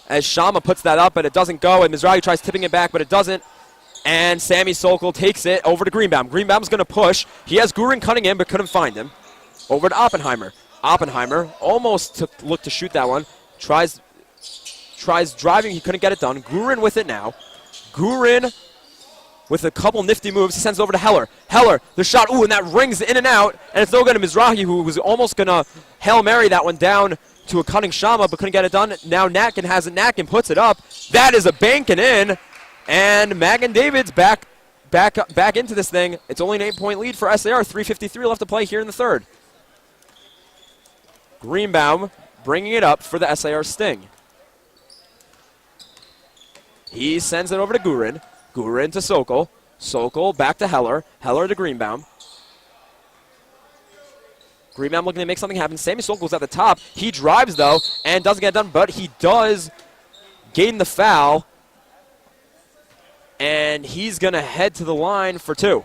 As Shama puts that up, but it doesn't go, and Mizrahi tries tipping it back, but it doesn't. And Sammy Sokol takes it over to Greenbaum. Greenbaum's going to push. He has Gurin cutting in, but couldn't find him. Over to Oppenheimer. Oppenheimer almost looked to shoot that one. Tries driving, he couldn't get it done. Gurin with it now. Gurin with a couple nifty moves. He sends it over to Heller. Heller, the shot, and that rings in and out. And it's no good to Mizrahi, who was almost going to Hail Mary that one down to a cutting Shama, but couldn't get it done. Now Nakin has it. Nakin puts it up. That is a banking in. And Magen David's back into this thing. It's only an 8-point lead for SAR. 3:53 left to play here in the third. Greenbaum bringing it up for the SAR Sting. He sends it over to Gurin. Gurin to Sokol. Sokol back to Heller. Heller to Greenbaum. Greenbaum looking to make something happen. Sammy Sokol's at the top. He drives, though, and doesn't get it done, but he does gain the foul. And he's going to head to the line for 2.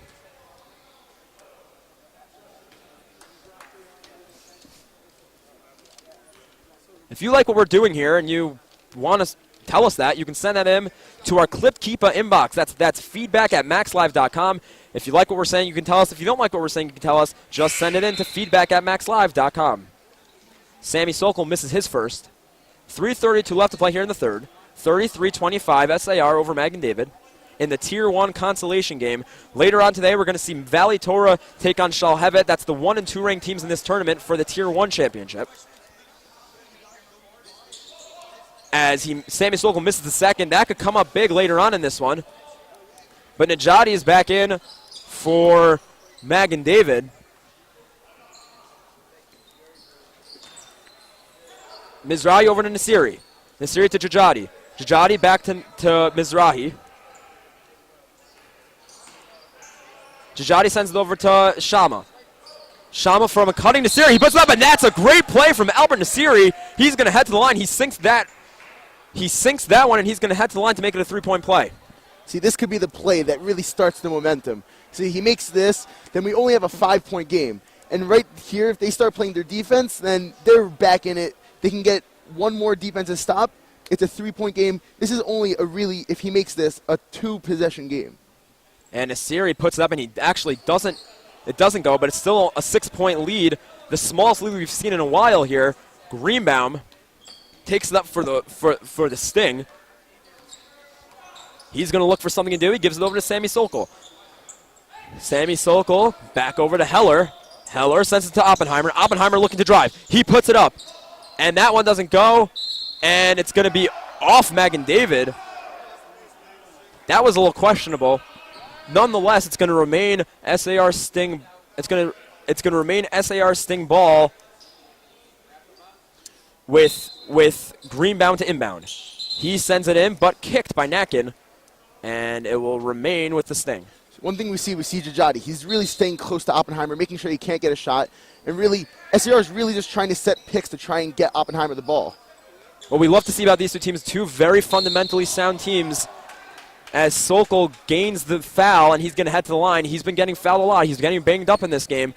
If you like what we're doing here and you want to tell us that, you can send that in to our Clip Keepa inbox. That's feedback@maxlive.com. If you like what we're saying, you can tell us. If you don't like what we're saying, you can tell us. Just send it in to feedback@maxlive.com. Sammy Sokol misses his first. 3:32 left to play here in the third. 33-25 SAR over Magen David in the Tier 1 consolation game. Later on today, we're going to see Valley Torah take on Shalhevet. That's the 1 and 2 ranked teams in this tournament for the Tier 1 championship. As Sammy Sokol misses the second, that could come up big later on in this one. But Najati is back in for Magen David. Mizrahi over to Nasiri. Nasiri to Jajadi. Jajadi back to Mizrahi. Jajadi sends it over to Shama. Shama from a cutting Nasiri. He puts it up, and that's a great play from Albert Nasiri. He's going to head to the line. He sinks that one, and he's going to head to the line to make it a 3-point play. See, this could be the play that really starts the momentum. See, he makes this, then we only have a 5-point game. And right here, if they start playing their defense, then they're back in it. They can get one more defensive stop. It's a 3-point game. This is only if he makes this, a 2-possession game. And Nasiri puts it up, and he actually doesn't It doesn't go, but it's still a 6-point lead. The smallest lead we've seen in a while here. Greenbaum takes it up for the Sting. He's going to look for something to do. He gives it over to Sammy Sokol. Sammy Sokol back over to Heller. Heller sends it to Oppenheimer. Oppenheimer looking to drive. He puts it up. And that one doesn't go. And it's going to be off Magen David. That was a little questionable. Nonetheless, it's going to remain SAR Sting. It's going to remain SAR Sting ball with Greenbaum to inbound. He sends it in, but kicked by Nakin, and it will remain with the Sting. One thing we see with Jajadi, he's really staying close to Oppenheimer, making sure he can't get a shot, and really, SAR is really just trying to set picks to try and get Oppenheimer the ball. What we love to see about these two teams, two very fundamentally sound teams, as Sokol gains the foul, and he's going to head to the line. He's been getting fouled a lot. He's getting banged up in this game.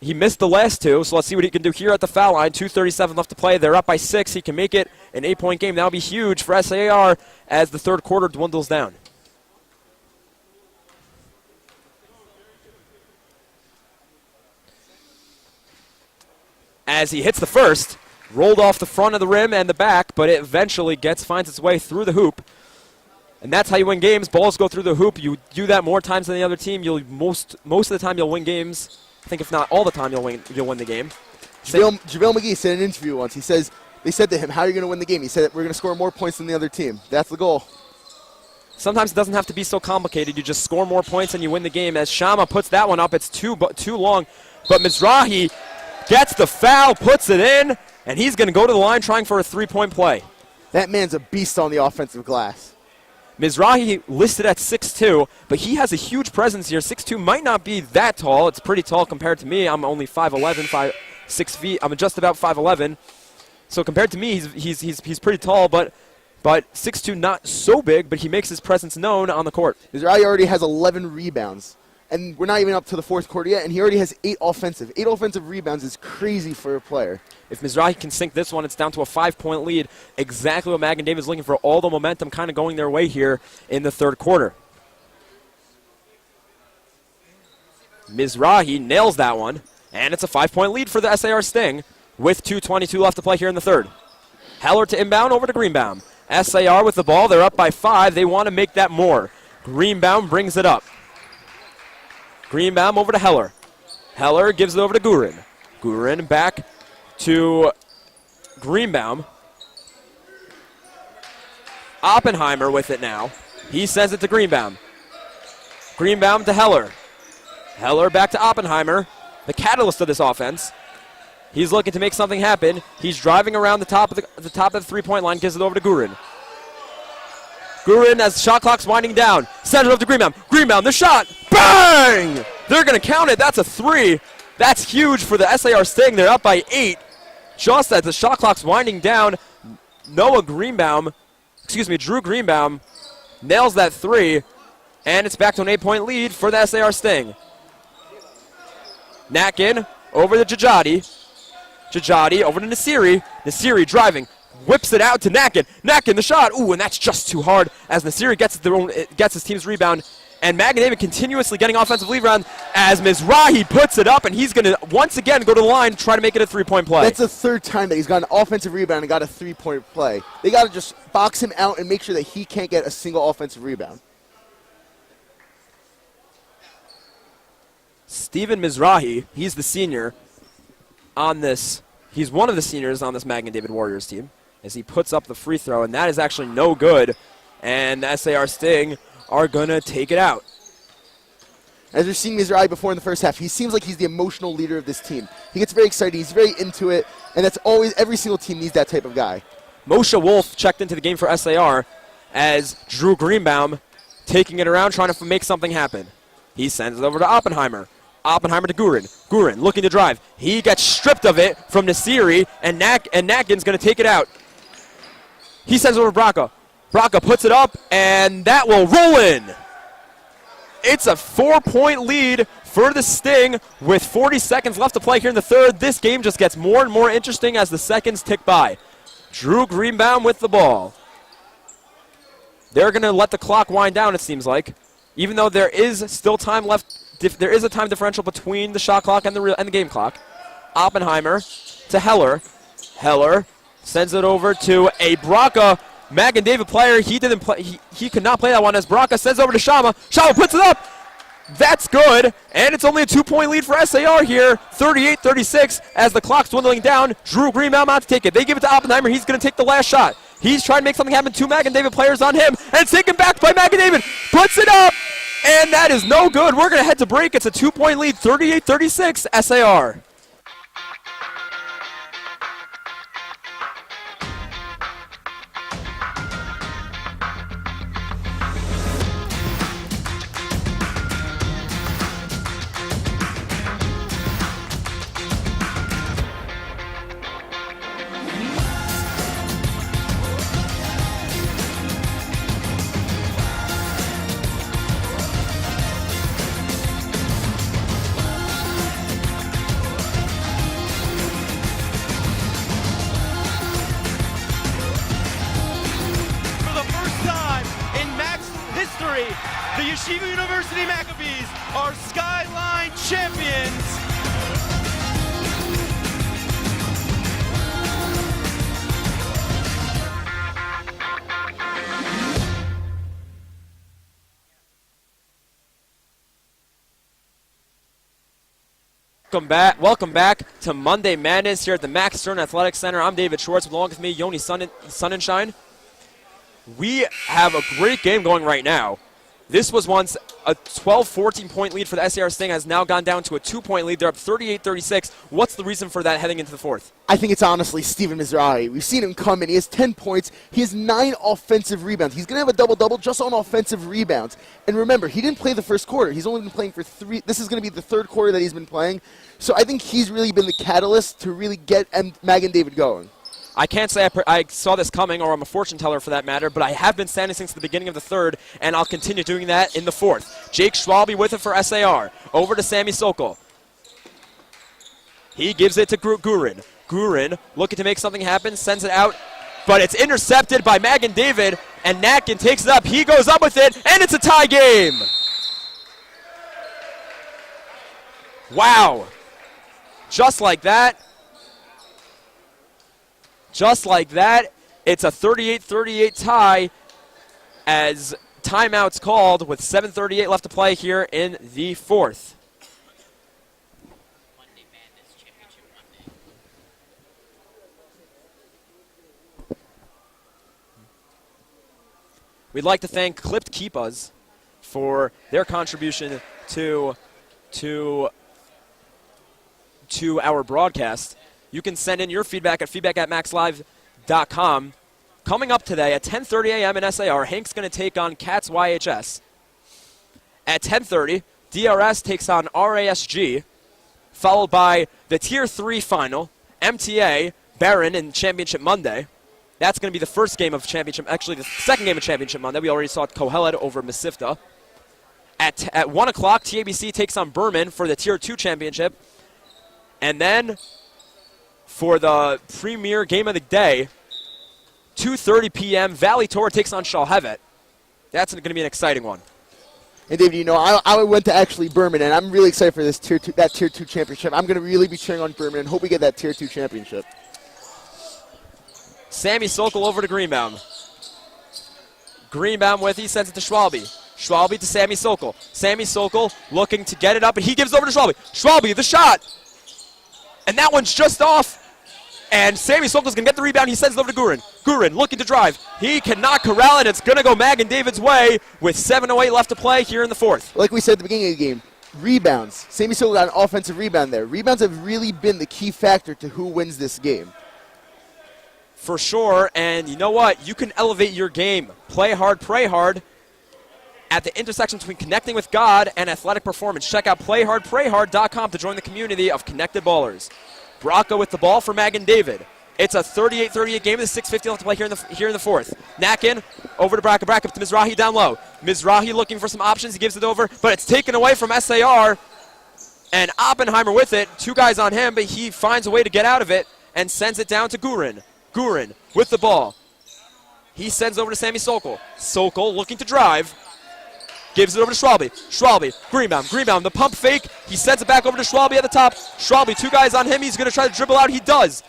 He missed the last two, so let's see what he can do here at the foul line. 2:37 left to play. They're up by 6. He can make it an 8-point game. That would be huge for SAR as the third quarter dwindles down. As he hits the first, rolled off the front of the rim and the back, but it eventually finds its way through the hoop. And that's how you win games. Balls go through the hoop. You do that more times than the other team. You'll most of the time you'll win games. I think if not all the time, you'll win the game. JaVale McGee said in an interview once, he says, they said to him, how are you going to win the game? He said, we're going to score more points than the other team. That's the goal. Sometimes it doesn't have to be so complicated. You just score more points and you win the game. As Shama puts that one up, it's too long. But Mizrahi gets the foul, puts it in, and he's going to go to the line trying for a 3-point play. That man's a beast on the offensive glass. Mizrahi listed at 6'2", but he has a huge presence here. 6'2" might not be that tall. It's pretty tall compared to me. I'm only 5'11", 6 feet. I'm just about 5'11". So compared to me, he's pretty tall, but 6'2", not so big, but he makes his presence known on the court. Mizrahi already has 11 rebounds, and we're not even up to the fourth quarter yet, and he already has 8 offensive. 8 offensive rebounds is crazy for a player. If Mizrahi can sink this one, it's down to a 5-point lead. Exactly what Magen David is looking for. All the momentum kind of going their way here in the third quarter. Mizrahi nails that one, and it's a 5-point lead for the SAR Sting with 2:22 left to play here in the third. Heller to inbound over to Greenbaum. SAR with the ball. They're up by 5. They want to make that more. Greenbaum brings it up. Greenbaum over to Heller. Heller gives it over to Gurin. Gurin back to Greenbaum. Oppenheimer with it now. He sends it to Greenbaum. Greenbaum to Heller. Heller back to Oppenheimer, the catalyst of this offense. He's looking to make something happen. He's driving around the top of the 3-point line, gives it over to Gurin. Gurin, as the shot clock's winding down, sends it over to Greenbaum. Greenbaum, the shot, bang! They're going to count it. That's a 3. That's huge for the SAR Sting. They're up by 8. Just as the shot clock's winding down, Drew Greenbaum nails that 3, and it's back to an 8-point lead for the SAR Sting. Nakin over to Jajadi. Jajadi over to Nasiri. Nasiri driving, whips it out to Nakin. Nakin, the shot. Ooh, and that's just too hard as Nasiri gets his team's rebound. And Magen David continuously getting offensive rebound as Mizrahi puts it up, and he's going to once again go to the line, try to make it a 3-point play. That's the third time that he's got an offensive rebound and got a 3-point play. They got to just box him out and make sure that he can't get a single offensive rebound. Steven Mizrahi, he's the senior on this. He's one of the seniors on this Magen David Warriors team as he puts up the free throw, and that is actually no good. And the SAR Sting are going to take it out. As we're seeing Mizrahi before in the first half, he seems like he's the emotional leader of this team. He gets very excited. He's very into it, and that's always, every single team needs that type of guy. Moshe Wolf checked into the game for SAR as Drew Greenbaum taking it around, trying to make something happen. He sends it over to Oppenheimer. Oppenheimer to Gurin. Gurin looking to drive. He gets stripped of it from Nasiri, and Nakin's going to take it out. He sends it over to Braca. Braca puts it up, and that will roll in. It's a 4-point lead for the Sting with 40 seconds left to play here in the third. This game just gets more and more interesting as the seconds tick by. Drew Greenbaum with the ball. They're going to let the clock wind down, it seems like. Even though there is still time left there is a time differential between the shot clock and the game clock. Oppenheimer to Heller. Heller sends it over to a Braca Magen David player. He didn't play. He could not play that one as Braca sends it over to Shama. Shama puts it up. That's good, and it's only a 2-point lead for SAR here, 38-36, as the clock's dwindling down. Drew Greenbaum out to take it. They give it to Oppenheimer. He's going to take the last shot. He's trying to make something happen. 2 Magen David players on him, and it's taken back by Magen David. Puts it up, and that is no good. We're going to head to break. It's a 2-point lead, 38-36, SAR. The Yeshiva University Maccabees are Skyline champions. Welcome back to Monday Madness here at the Max Stern Athletic Center. I'm David Schwartz. Along with me, Yoni Sonnenschein. We have a great game going right now. This was once a 12-14 point lead for the SAR Sting, has now gone down to a 2-point lead. They're up 38-36. What's the reason for that heading into the fourth? I think it's honestly Steven Mizrahi. We've seen him come in. He has 10 points. He has 9 offensive rebounds. He's going to have a double-double just on offensive rebounds. And remember, he didn't play the first quarter. He's only been playing for 3. This is going to be the third quarter that he's been playing. So I think he's really been the catalyst to really get Magen David going. I can't say I saw this coming, or I'm a fortune teller for that matter, but I have been standing since the beginning of the third, and I'll continue doing that in the fourth. Jake Schwalbe with it for SAR. Over to Sammy Sokol. He gives it to Gurin. Gurin looking to make something happen, sends it out, but it's intercepted by Magen David, and Natkin takes it up. He goes up with it, and it's a tie game. Wow. Just like that. Just like that, it's a 38-38 tie as timeout's called with 7:38 left to play here in the fourth. We'd like to thank Clipped Keepas for their contribution to our broadcast. You can send in your feedback at feedback@maxlive.com. Coming up today at 10:30 a.m. in SAR, Hank's going to take on Cats YHS. At 10:30, DRS takes on RASG, followed by the Tier 3 final, MTA, Barron in Championship Monday. That's going to be the first game of Championship, actually the second game of Championship Monday. We already saw Kohelet over Mesivta. At 1 o'clock, TABC takes on Berman for the Tier 2 Championship. And then for the premier game of the day, 2:30 p.m., Valley Tor takes on Shalhevet. That's going to be an exciting one. And David, you know, I went to actually Berman, and I'm really excited for this Tier 2 championship. I'm going to really be cheering on Berman and hope we get that Tier 2 championship. Sammy Sokol over to Greenbaum. Greenbaum with, he sends it to Schwalbe. Schwalbe to Sammy Sokol. Sammy Sokol looking to get it up, and he gives it over to Schwalbe. Schwalbe, the shot. And that one's just off. And Sammy Sokol's going to get the rebound. He sends it over to Gurin. Gurin looking to drive. He cannot corral it. It's going to go Magen David's way with 7:08 left to play here in the fourth. Like we said at the beginning of the game, rebounds. Sammy Sokol got an offensive rebound there. Rebounds have really been the key factor to who wins this game. For sure. And you know what? You can elevate your game. Play hard, pray hard. At the intersection between connecting with God and athletic performance. Check out playhardprayhard.com to join the community of connected ballers. Braca with the ball for Magen David. It's a 38-38 game with 6:50 left to play here in the fourth. Natkin over to Braca. Braca to Mizrahi down low. Mizrahi looking for some options. He gives it over, but it's taken away from SAR. And Oppenheimer with it. 2 guys on him, but he finds a way to get out of it and sends it down to Gurin. Gurin with the ball. He sends over to Sammy Sokol. Sokol looking to drive. gives it over to Schwalbe. Schwalbe, Greenbaum, the pump fake. He sends it back over to Schwalbe at the top. Schwalbe, 2 guys on him. He's going to try to dribble out. He does.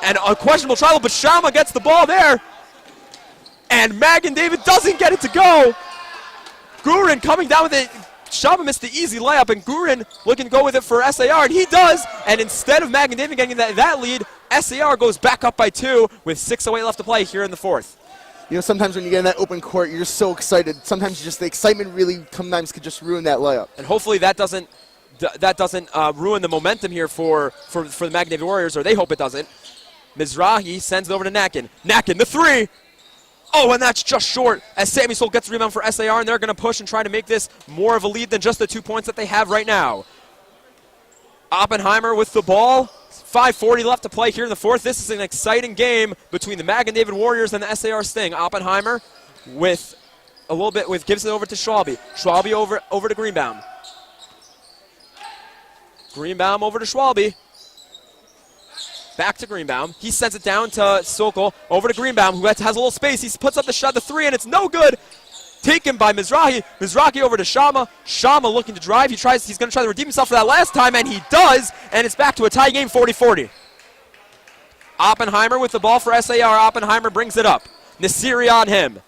And a questionable travel, but Shama gets the ball there. And Magen David doesn't get it to go. Gurin coming down with it. Shama missed the easy layup, and Gurin looking to go with it for SAR, and he does. And instead of Magen David getting that lead, SAR goes back up by 2 with 6:08 left to play here in the 4th. You know, sometimes when you get in that open court, you're just so excited. Sometimes just the excitement really sometimes could just ruin that layup. And hopefully that doesn't ruin the momentum here for the Magen David Warriors, or they hope it doesn't. Mizrahi sends it over to Nakin. Nakin, the 3. Oh, and that's just short as Sammy Soul gets the rebound for SAR, and they're going to push and try to make this more of a lead than just the 2 points that they have right now. Oppenheimer with the ball. 5:40 left to play here in the 4th. This is an exciting game between the Magen David Warriors and the SAR Sting. Oppenheimer with a little bit gives it over to Schwalbe. Schwalbe over to Greenbaum. Greenbaum over to Schwalbe. Back to Greenbaum. He sends it down to Sokol. Over to Greenbaum, who has a little space. He puts up the shot, the 3, and it's no good. Taken by Mizrahi. Mizrahi over to Shama. Shama looking to drive. He's going to try to redeem himself for that last time, and he does. And it's back to a tie game, 40-40. Oppenheimer with the ball for SAR. Oppenheimer brings it up. Nasiri on him.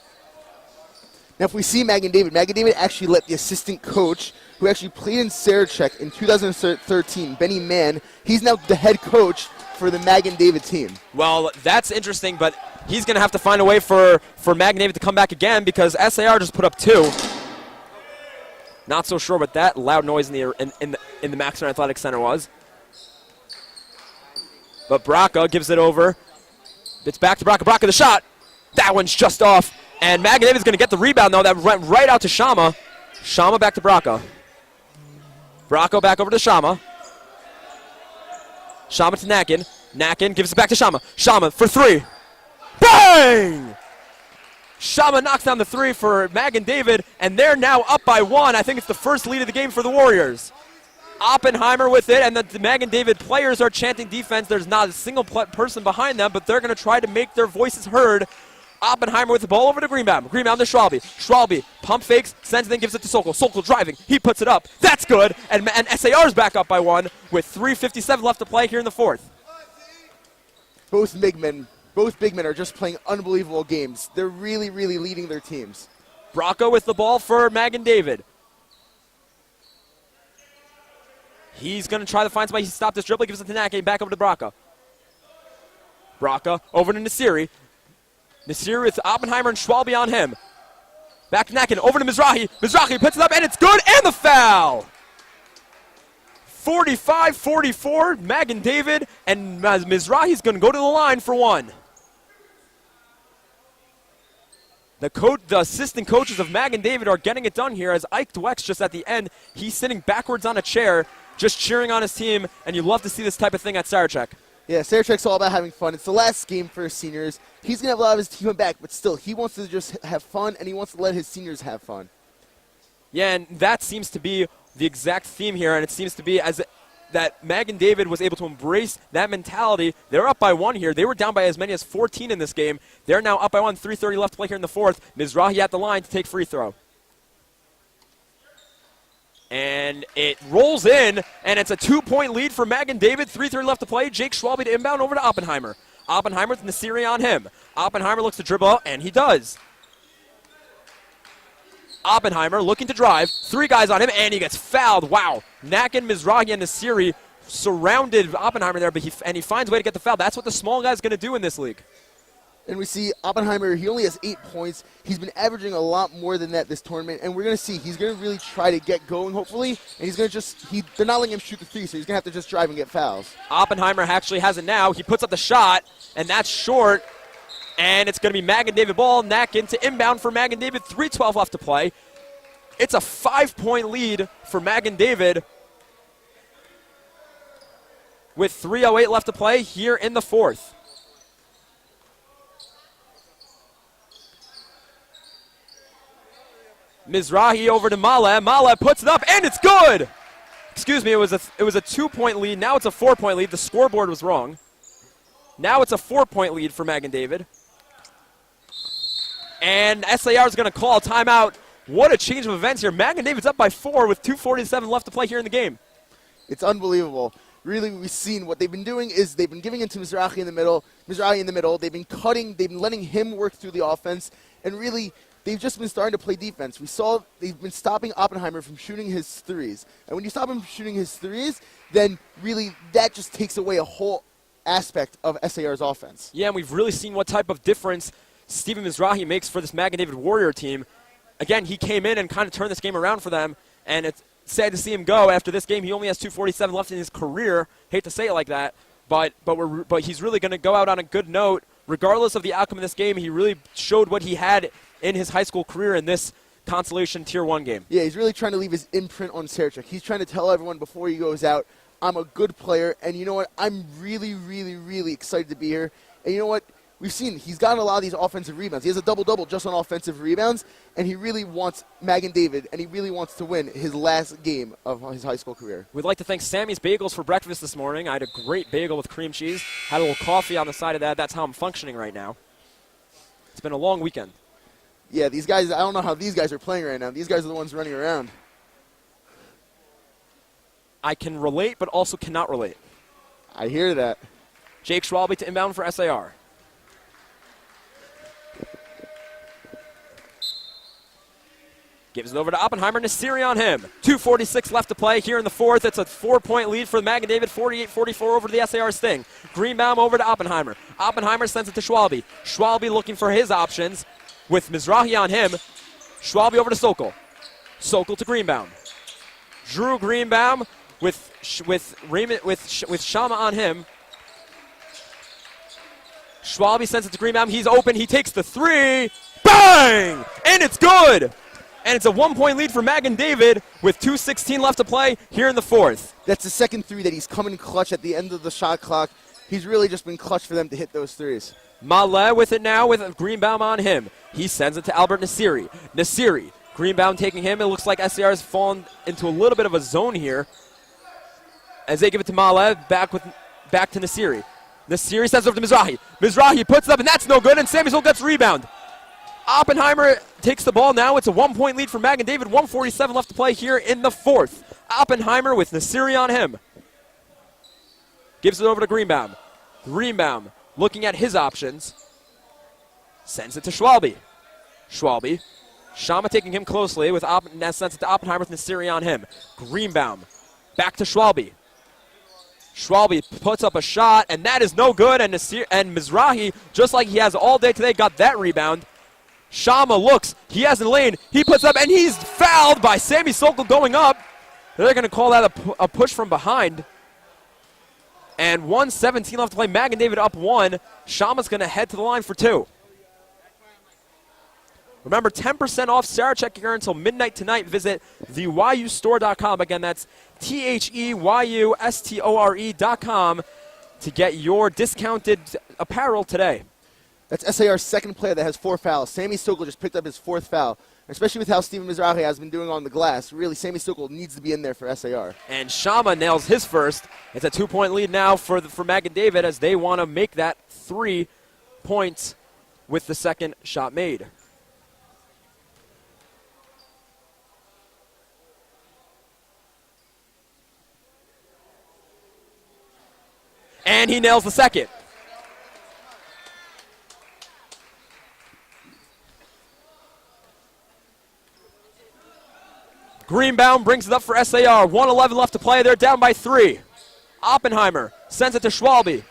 Now, if we see Magen David actually let the assistant coach, who actually played in Sarachek in 2013, Benny Mann, he's now the head coach for the Magen David team. Well, that's interesting, but he's going to have to find a way for Magen David to come back again because SAR just put up 2. Not so sure what that loud noise in the Maxner Athletic Center was. But Braca gives it over. It's back to Braca. Braca the shot. That one's just off. And Magen David's going to get the rebound, though. That went right out to Shama. Shama back to Braca. Braca back over to Shama. Shama to Nakin. Nakin gives it back to Shama. Shama for 3. Bang! Shama knocks down the 3 for Magen David, and they're now up by 1. I think it's the first lead of the game for the Warriors. Oppenheimer with it, and the Magen David players are chanting defense. There's not a single person behind them, but they're going to try to make their voices heard. Oppenheimer with the ball over to Greenbaum. Greenbaum to Schwalbe. Schwalbe pump fakes, sends it, then gives it to Sokol. Sokol driving. He puts it up. That's good. And SAR's back up by 1 with 3:57 left to play here in the 4th. Both big men are just playing unbelievable games. They're really, really leading their teams. Braca with the ball for Magen David. He's going to try to find somebody. He stopped his dribble. Gives it to Nakin. Back over to Braca. Braca over to Nasiri. Nasiri with Oppenheimer and Schwalbe on him. Back to Nakin, over to Mizrahi. Mizrahi puts it up, and it's good, and the foul! 45-44, Magen David, and Mizrahi's going to go to the line for 1. The assistant coaches of Magen David are getting it done here as Ike Dweck's just at the end. He's sitting backwards on a chair, just cheering on his team, and you love to see this type of thing at Sarachek. Yeah, Sarachek's all about having fun. It's the last game for his seniors. He's going to have a lot of his team back, but still, he wants to just have fun, and he wants to let his seniors have fun. Yeah, and that seems to be the exact theme here, and it seems to be that Magen David was able to embrace that mentality. They're up by 1 here. They were down by as many as 14 in this game. They're now up by 1, 3:30 left to play here in the 4th. Mizrahi at the line to take free throw. And it rolls in, and it's a 2-point lead for Magen David. 3:30 left to play. Jake Schwalbe to inbound over to Oppenheimer. Oppenheimer with Nasiri on him. Oppenheimer looks to dribble, and he does. Oppenheimer looking to drive. 3 guys on him, and he gets fouled. Wow. Nakin, Mizrahi, and Nasiri surrounded Oppenheimer there, but he finds a way to get the foul. That's what the small guy's going to do in this league. And we see Oppenheimer, he only has 8 points. He's been averaging a lot more than that this tournament, and we're going to see he's going to really try to get going, hopefully, and he's going to they're not letting him shoot the 3, so he's going to have to just drive and get fouls. Oppenheimer actually has it now. He puts up the shot, and that's short, and it's going to be Magen David ball. Nakin to inbound for Magen David. 3:12 left to play. It's a 5-point lead for Magen David with 3:08 left to play here in the 4th. Mizrahi over to Male. Male puts it up, and it's good! Excuse me, it was a 2-point lead. Now it's a 4-point lead. The scoreboard was wrong. Now it's a 4-point lead for Magen David. And SAR is going to call a timeout What a change of events here. Magen David's up by 4 with 2:47 left to play here in the game. It's unbelievable. Really, we've seen what they've been doing is they've been giving it to Mizrahi in the middle. They've been cutting, they've been letting him work through the offense, and really, they've just been starting to play defense. We saw they've been stopping Oppenheimer from shooting his threes. And when you stop him from shooting his threes, then really that just takes away a whole aspect of SAR's offense. Yeah, and we've really seen what type of difference Steven Mizrahi makes for this Magen David Warrior team. Again, he came in and kind of turned this game around for them, and it's sad to see him go after this game. He only has 2:47 left in his career. Hate to say it like that, but he's really going to go out on a good note. Regardless of the outcome of this game, he really showed what he had in his high school career in this consolation Tier 1 game. Yeah, he's really trying to leave his imprint on Sarachek. He's trying to tell everyone before he goes out, I'm a good player, and you know what? I'm really, really, really excited to be here. And you know what? We've seen he's gotten a lot of these offensive rebounds. He has a double-double just on offensive rebounds, and he really wants Magen David, and he really wants to win his last game of his high school career. We'd like to thank Sammy's Bagels for breakfast this morning. I had a great bagel with cream cheese. Had a little coffee on the side of that. That's how I'm functioning right now. It's been a long weekend. Yeah, these guys, I don't know how these guys are playing right now. These guys are the ones running around. I can relate, but also cannot relate. I hear that. Jake Schwalbe to inbound for SAR. Gives it over to Oppenheimer. Nasiri on him. 2:46 left to play here in the fourth. It's a 4-point lead for Magen David. 48-44 over to the SAR Sting. Greenbaum over to Oppenheimer. Oppenheimer sends it to Schwalbe. Schwalbe looking for his options with Mizrahi on him. Schwalbe over to Sokol. Sokol to Greenbaum. Drew Greenbaum with Shama on him. Schwalbe sends it to Greenbaum. He's open. He takes the three. Bang! And it's good! And it's a 1-point lead for Magen David with 2:16 left to play here in the fourth. That's the second three that he's coming clutch at the end of the shot clock. He's really just been clutch for them to hit those threes. Maleh with it now with Greenbaum on him. He sends it to Albert Nasiri. Nasiri, Greenbaum taking him. It looks like SCR has fallen into a little bit of a zone here as they give it to Maleh, back to Nasiri. Nasiri sends it over to Mizrahi. Mizrahi puts it up, and that's no good, and Sammy Soul gets rebound. Oppenheimer takes the ball now. It's a 1-point lead for Magen David. 1:47 left to play here in the fourth. Oppenheimer with Nasiri on him. Gives it over to Greenbaum. Greenbaum looking at his options. Sends it to Schwalbe. Schwalbe. Shama taking him closely with sends it to Oppenheimer with Nasiri on him. Greenbaum back to Schwalbe. Schwalbe puts up a shot, and that is no good. And Mizrahi, just like he has all day today, got that rebound. Shama looks, he has a lane, he puts up, and he's fouled by Sammy Sokol going up. They're going to call that a push from behind. And 1:17 left to play, Magen David up 1. Shama's going to head to the line for 2. Remember, 10% off Sarachek gear until midnight tonight. Visit theyustore.com. Again, that's THEYUSTORE.com to get your discounted apparel today. That's SAR's second player that has 4 fouls. Sammy Sokol just picked up his 4th foul. Especially with how Steven Mizrahi has been doing on the glass. Really, Sammy Sokol needs to be in there for SAR. And Shama nails his first. It's a 2-point lead now for Magen David as they want to make that 3 points with the second shot made. And he nails the second. Greenbaum brings it up for SAR. 1:11 left to play. They're down by 3. Oppenheimer sends it to Schwalbe.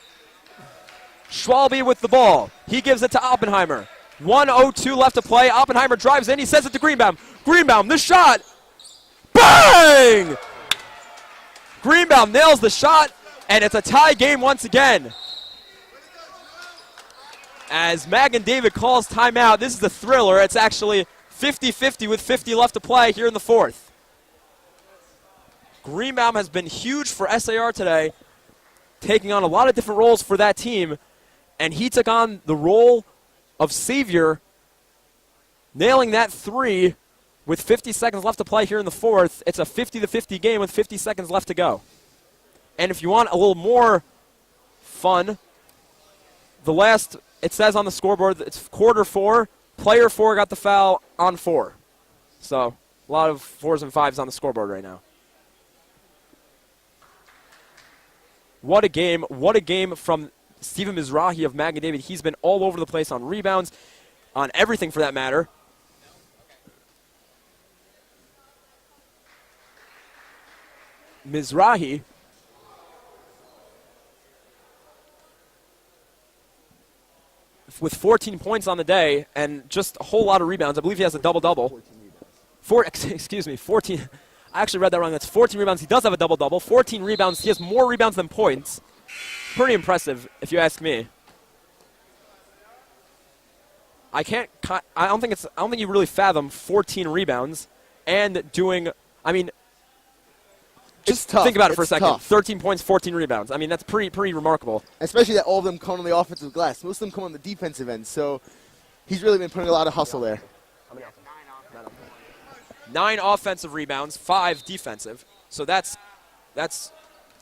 Schwalbe with the ball. He gives it to Oppenheimer. 1:02 left to play. Oppenheimer drives in. He sends it to Greenbaum. Greenbaum, the shot. Bang! Greenbaum nails the shot, and it's a tie game once again. As Magen David calls timeout, this is a thriller. It's actually 50-50 with 50 left to play here in the fourth. Greenbaum has been huge for SAR today, taking on a lot of different roles for that team, and he took on the role of savior, nailing that 3 with 50 seconds left to play here in the fourth. It's a 50-50 game with 50 seconds left to go. And if you want a little more fun, it says on the scoreboard that it's quarter 4. Player 4 got the foul on 4. So a lot of 4s and 5s on the scoreboard right now. What a game. What a game from Steven Mizrahi of Magen David. He's been all over the place on rebounds, on everything for that matter. Mizrahi with 14 points on the day and just a whole lot of rebounds. I believe he has a double-double. 14. I actually read that wrong. That's 14 rebounds. He does have a double-double. 14 rebounds. He has more rebounds than points. Pretty impressive, if you ask me. I don't think you really fathom 14 rebounds and doing. I mean, just think about it for a second. Tough. 13 points, 14 rebounds. I mean, that's pretty remarkable. Especially that all of them come on the offensive glass. Most of them come on the defensive end. So he's really been putting a lot of hustle there. 9 offensive rebounds, 5 defensive. So that's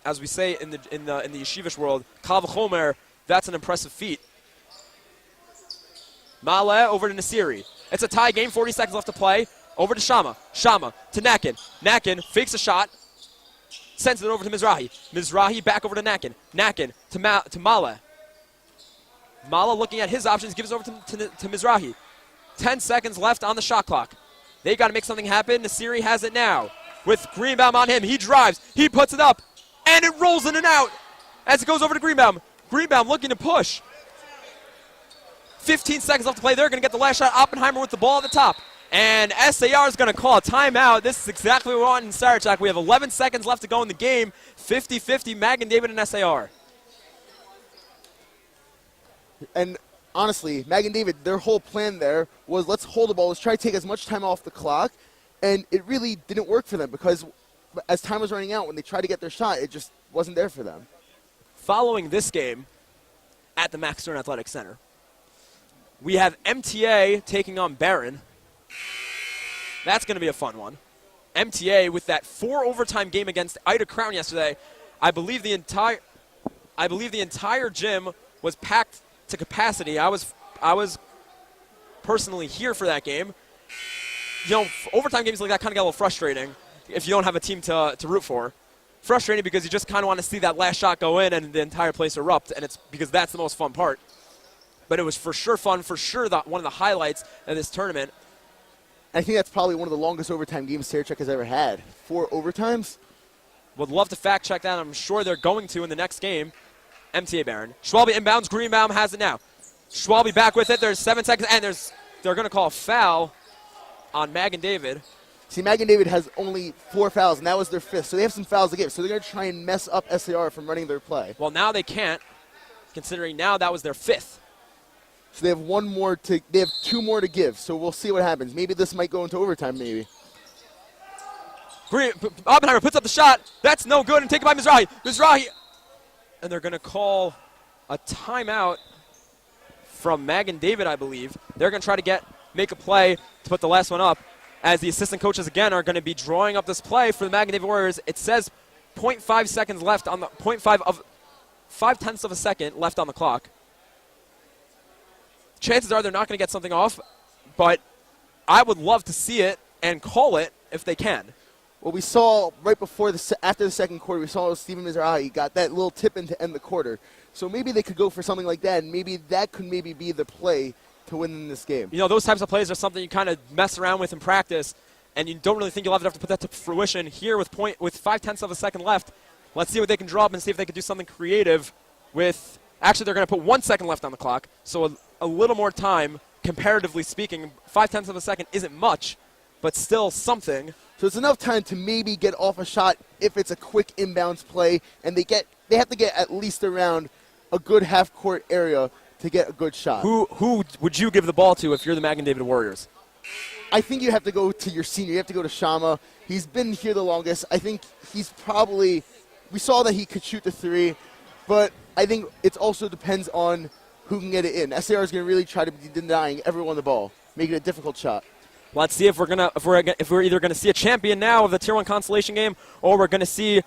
as we say in the yeshivish world, kal v'chomer. That's an impressive feat. Maleh over to Nasiri. It's a tie game. 40 seconds left to play. Over to Shama. Shama to Nakin. Nakin fakes a shot. Sends it over to Mizrahi. Mizrahi back over to Nakin. Nakin to Maleh. Maleh looking at his options, gives it over to Mizrahi. 10 seconds left on the shot clock. They got to make something happen. Nasiri has it now. With Greenbaum on him. He drives. He puts it up. And it rolls in and out as it goes over to Greenbaum. Greenbaum looking to push. 15 seconds left to play. They're going to get the last shot. Oppenheimer with the ball at the top. And SAR is going to call a timeout. This is exactly what we want in Sarachak. We have 11 seconds left to go in the game. 50-50, Magen David and SAR. And honestly, Magen David, their whole plan there was let's hold the ball, let's try to take as much time off the clock. And it really didn't work for them because as time was running out, when they tried to get their shot, it just wasn't there for them. Following this game at the Max Stern Athletic Center, we have MTA taking on Barron. That's going to be a fun one. MTA with that 4 overtime game against Ida Crown yesterday. I believe the entire gym was packed to capacity. I was personally here for that game. You know, overtime games like that kind of get a little frustrating if you don't have a team to root for. Frustrating because you just kind of want to see that last shot go in and the entire place erupt, and it's because that's the most fun part. But it was for sure fun, for sure one of the highlights of this tournament. I think that's probably one of the longest overtime games Sarachek has ever had. 4 overtimes? Would love to fact check that. I'm sure they're going to in the next game. MTA Barron. Schwalbe inbounds. Greenbaum has it now. Schwalbe back with it. There's 7 seconds, and they're going to call a foul on Magen David. See, Magen David has only 4 fouls, and that was their 5th. So they have some fouls to give. So they're going to try and mess up SAR from running their play. Well, now they can't, considering now that was their 5th. So they have 2 more to give. So we'll see what happens. Maybe this might go into overtime, maybe. Oppenheimer puts up the shot. That's no good, and taken by Mizrahi. Mizrahi, and they're going to call a timeout from Magen David, I believe. They're going to try to make a play to put the last one up, as the assistant coaches again are going to be drawing up this play for the Magen David Warriors. It says 0.5 seconds left on the 0.5 of a second left on the clock. Chances are they're not going to get something off, but I would love to see it and call it if they can. Well, we saw right before after the second quarter, we saw Steven Mizrahi got that little tip in to end the quarter. So maybe they could go for something like that, and maybe that could maybe be the play to win in this game. You know, those types of plays are something you kind of mess around with in practice, and you don't really think you'll have enough to put that to fruition. Here with 0.5 of a second left, let's see what they can draw up and see if they can do something creative with. Actually, they're going to put 1 second left on the clock, so a little more time, comparatively speaking. 0.5 of a second isn't much, but still something. So it's enough time to maybe get off a shot if it's a quick inbounds play, and they have to get at least around a good half-court area to get a good shot. Who would you give the ball to if you're the Magen David Warriors? I think you have to go to your senior. You have to go to Shama. He's been here the longest. I think he's probably – we saw that he could shoot the 3, but I think it also depends on who can get it in. SAR is going to really try to be denying everyone the ball, making it a difficult shot. Let's see if we're either going to see a champion now of the Tier 1 consolation game, or we're going to see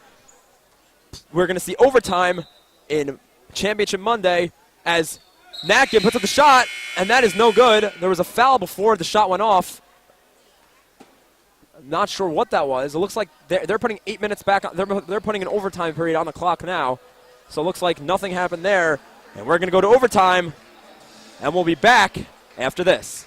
overtime in Championship Monday as Nakin puts up the shot, and that is no good. There was a foul before the shot went off. Not sure what that was. It looks like they're putting 8 minutes back. They're putting an overtime period on the clock now. So it looks like nothing happened there. And we're going to go to overtime. And we'll be back after this.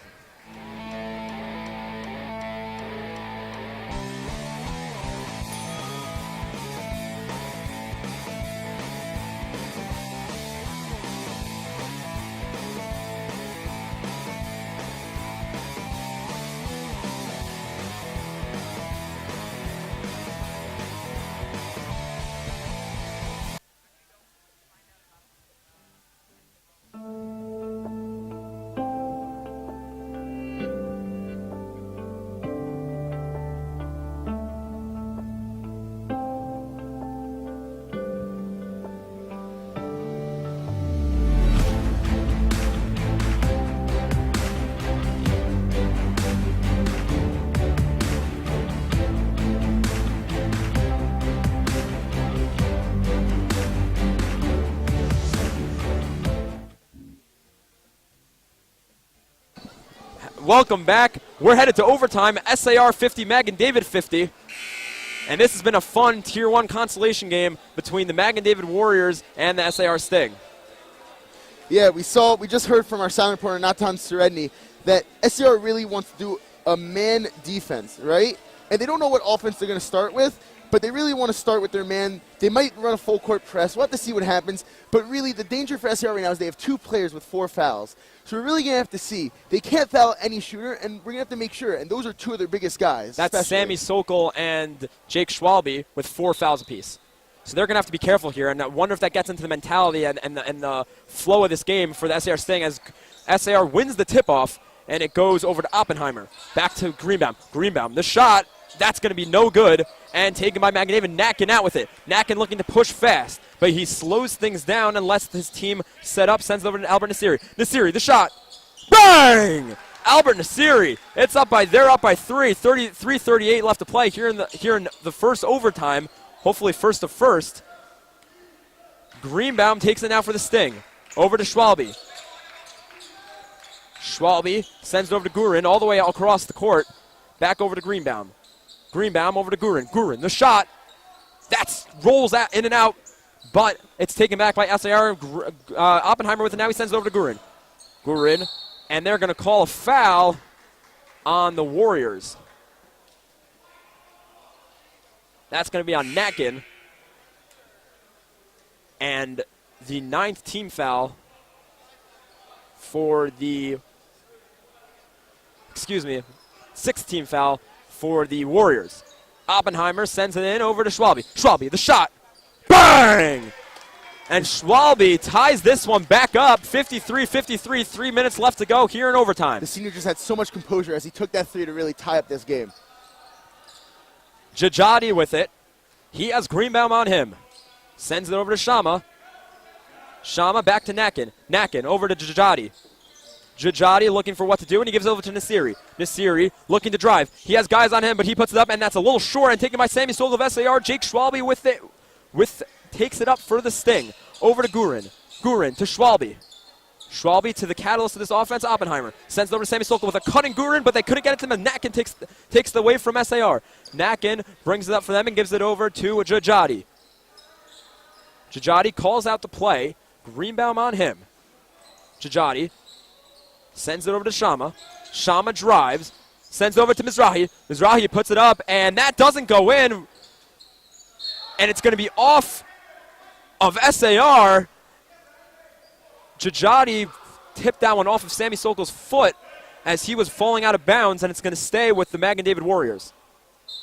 Welcome back. We're headed to overtime. SAR 50, Magen David 50. And this has been a fun Tier 1 consolation game between the Magen David Warriors and the SAR Sting. Yeah, we just heard from our sound reporter, Natan Seredny, that SAR really wants to do a man defense, right? And they don't know what offense they're going to start with, but they really want to start with their man. They might run a full court press. We'll have to see what happens. But really, the danger for SAR right now is they have 2 players with 4 fouls. So we're really going to have to see. They can't foul any shooter, and we're going to have to make sure. And those are 2 of their biggest guys. That's especially Sammy Sokol and Jake Schwalbe with 4 fouls apiece. So they're going to have to be careful here. And I wonder if that gets into the mentality and the flow of this game for the SAR Sting as SAR wins the tip-off, and it goes over to Oppenheimer. Back to Greenbaum. Greenbaum, the shot. That's going to be no good, and taken by Magen David. Nakin out with it. Nakin looking to push fast, but he slows things down and lets his team set up, sends it over to Albert Nasiri. Nasiri, the shot. Bang! Albert Nasiri. They're up by 3. 3:38 left to play here in the first overtime. Hopefully first to first. Greenbaum takes it now for the Sting. Over to Schwalbe. Schwalbe sends it over to Gurin all the way across the court. Back over to Greenbaum. Greenbaum over to Gurin. Gurin, the shot. That rolls out, in and out, but it's taken back by SAR. Oppenheimer with it now. He sends it over to Gurin. Gurin, and they're going to call a foul on the Warriors. That's going to be on Nakin. And the 9th team foul for the, 6th team foul for the Warriors. Oppenheimer sends it in over to Schwalbe. Schwalbe, the shot. Bang! And Schwalbe ties this one back up. 53-53, 3 minutes left to go here in overtime. The senior just had so much composure as he took that 3 to really tie up this game. Jajadi with it. He has Greenbaum on him. Sends it over to Shama. Shama back to Nakin. Nakin over to Jajadi. Jajadi looking for what to do, and he gives it over to Nasiri. Nasiri looking to drive. He has guys on him, but he puts it up, and that's a little short, and taken by Sammy Sokol of SAR. Jake Schwalbe with it, takes it up for the Sting. Over to Gurin. Gurin to Schwalbe. Schwalbe to the catalyst of this offense, Oppenheimer. Sends it over to Sammy Sokol with a cutting Gurin, but they couldn't get it to him, and Nakin takes it away from SAR. Nakin brings it up for them and gives it over to Jajadi. Jajadi calls out the play. Greenbaum on him. Jajadi sends it over to Shama. Shama drives. Sends it over to Mizrahi. Mizrahi puts it up, and that doesn't go in. And it's going to be off of SAR. Jajadi tipped that one off of Sammy Sokol's foot as he was falling out of bounds, and it's going to stay with the Magen David Warriors.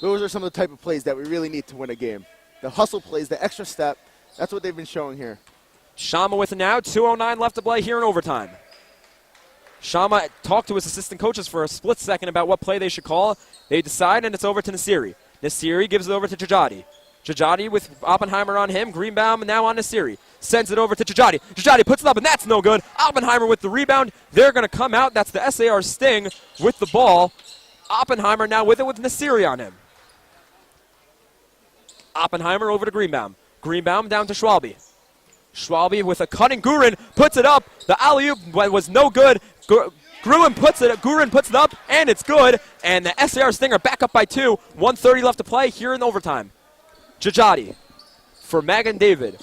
Those are some of the type of plays that we really need to win a game. The hustle plays, the extra step, that's what they've been showing here. Shama with it now. 2:09 left to play here in overtime. Shama talked to his assistant coaches for a split second about what play they should call. They decide, and it's over to Nasiri. Nasiri gives it over to Jajadi. Jajadi with Oppenheimer on him. Greenbaum now on Nasiri. Sends it over to Jajadi. Jajadi puts it up, and that's no good. Oppenheimer with the rebound. They're going to come out. That's the SAR Sting with the ball. Oppenheimer now with it with Nasiri on him. Oppenheimer over to Greenbaum. Greenbaum down to Schwalbe. Schwalbe with a cutting Gurin puts it up. The alley-oop was no good. Gurin puts it up, and it's good. And the SAR Stinger back up by 2. 1:30 left to play here in overtime. Jajati for Magen David.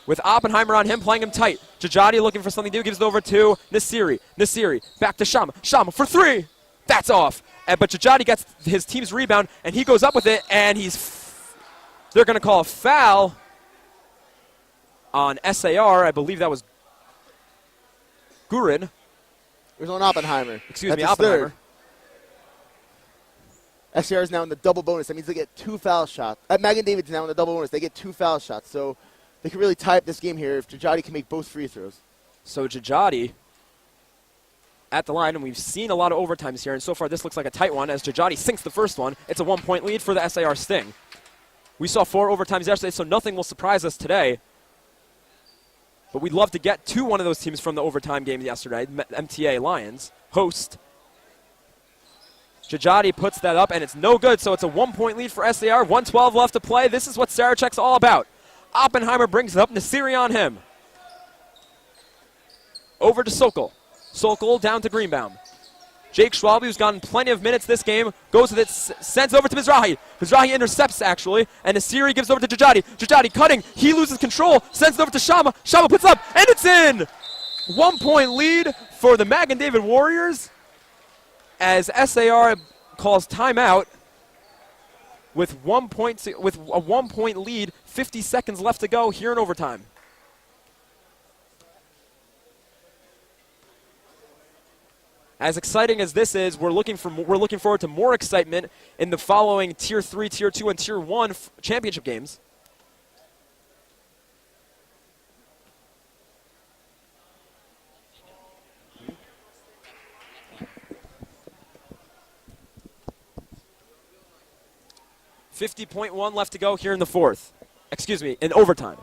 With Oppenheimer on him, playing him tight. Jajati looking for something to do, gives it over to Nasiri. Nasiri, back to Shama. Shama for 3. That's off. But Jajati gets his team's rebound, and he goes up with it, and they're going to call a foul on SAR. I believe that was Gurin. There's on Oppenheimer. Excuse me, Oppenheimer. SAR is now in the double bonus. That means they get 2 foul shots. Magen David's now in the double bonus. They get 2 foul shots. So they can really tie up this game here if Jajati can make both free throws. So Jajati at the line, and we've seen a lot of overtimes here, and so far this looks like a tight one as Jajati sinks the first one. It's a 1-point lead for the SAR Sting. We saw 4 overtimes yesterday, so nothing will surprise us today. But we'd love to get to one of those teams from the overtime game yesterday, MTA Lions, host. Jajati puts that up, and it's no good, so it's a 1-point lead for SAR. 1:12 left to play. This is what Sarachek's all about. Oppenheimer brings it up. Nasiri on him. Over to Sokol. Sokol down to Greenbaum. Jake Schwalbe, who's gotten plenty of minutes this game, goes with it, sends over to Mizrahi. Mizrahi intercepts, actually, and Nasiri gives over to Jajati. Jajati cutting. He loses control. Sends it over to Shama. Shama puts up, and it's in! 1-point lead for the Magen David Warriors as SAR calls timeout with a 1-point lead, 50 seconds left to go here in overtime. As exciting as this is, we're looking forward to more excitement in the following Tier 3, Tier 2, and Tier 1 championship games. .1 left to go here in the fourth. Excuse me, in overtime.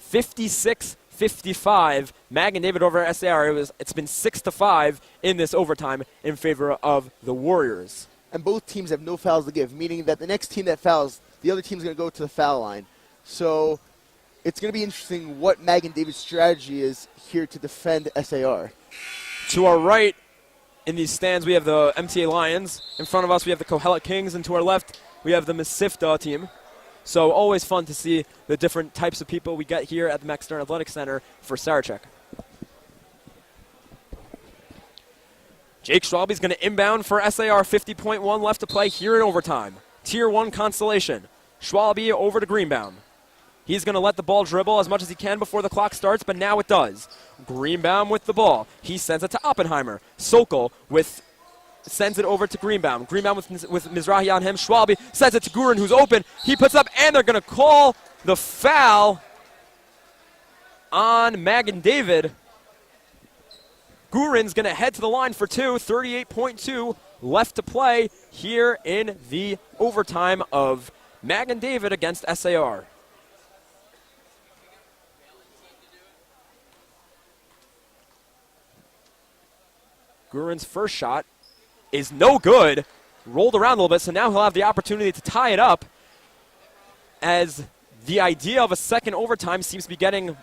56-55, Magen David over SAR. It's been 6-5 in this overtime in favor of the Warriors. And both teams have no fouls to give, meaning that the next team that fouls, the other team's going to go to the foul line. So it's going to be interesting what Magen David's strategy is here to defend SAR. To our right in these stands, we have the MTA Lions. In front of us, we have the Kohelet Kings, and to our left, we have the Mesivta team. So always fun to see the different types of people we get here at the Max Stern Athletic Center for Sarachek. Jake Schwalbe's going to inbound for SAR. 50.1 left to play here in overtime. Tier 1 constellation. Schwalbe over to Greenbaum. He's going to let the ball dribble as much as he can before the clock starts, but now it does. Greenbaum with the ball. He sends it to Oppenheimer. Sokol sends it over to Greenbaum. Greenbaum with Mizrahi on him. Schwalbe sends it to Gurin, who's open. He puts up, and they're going to call the foul on Magen David. Gurin's going to head to the line for 2. 38.2 left to play here in the overtime of Magen David against SAR. Gurin's first shot is no good. Rolled around a little bit, so now he'll have the opportunity to tie it up as the idea of a second overtime seems to be getting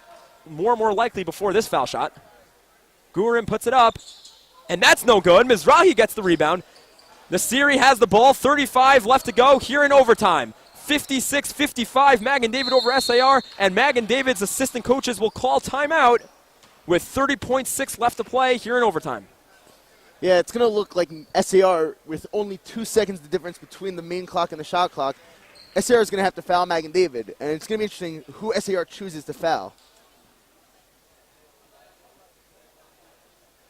more and more likely before this foul shot. Gurin puts it up, and that's no good. Mizrahi gets the rebound. Nasiri has the ball. 35 left to go here in overtime. 56-55, Magen David over SAR, and Magen David's assistant coaches will call timeout with 30.6 left to play here in overtime. Yeah, it's going to look like SAR with only 2 seconds the difference between the main clock and the shot clock. SAR is going to have to foul Magen David, and it's going to be interesting who SAR chooses to foul.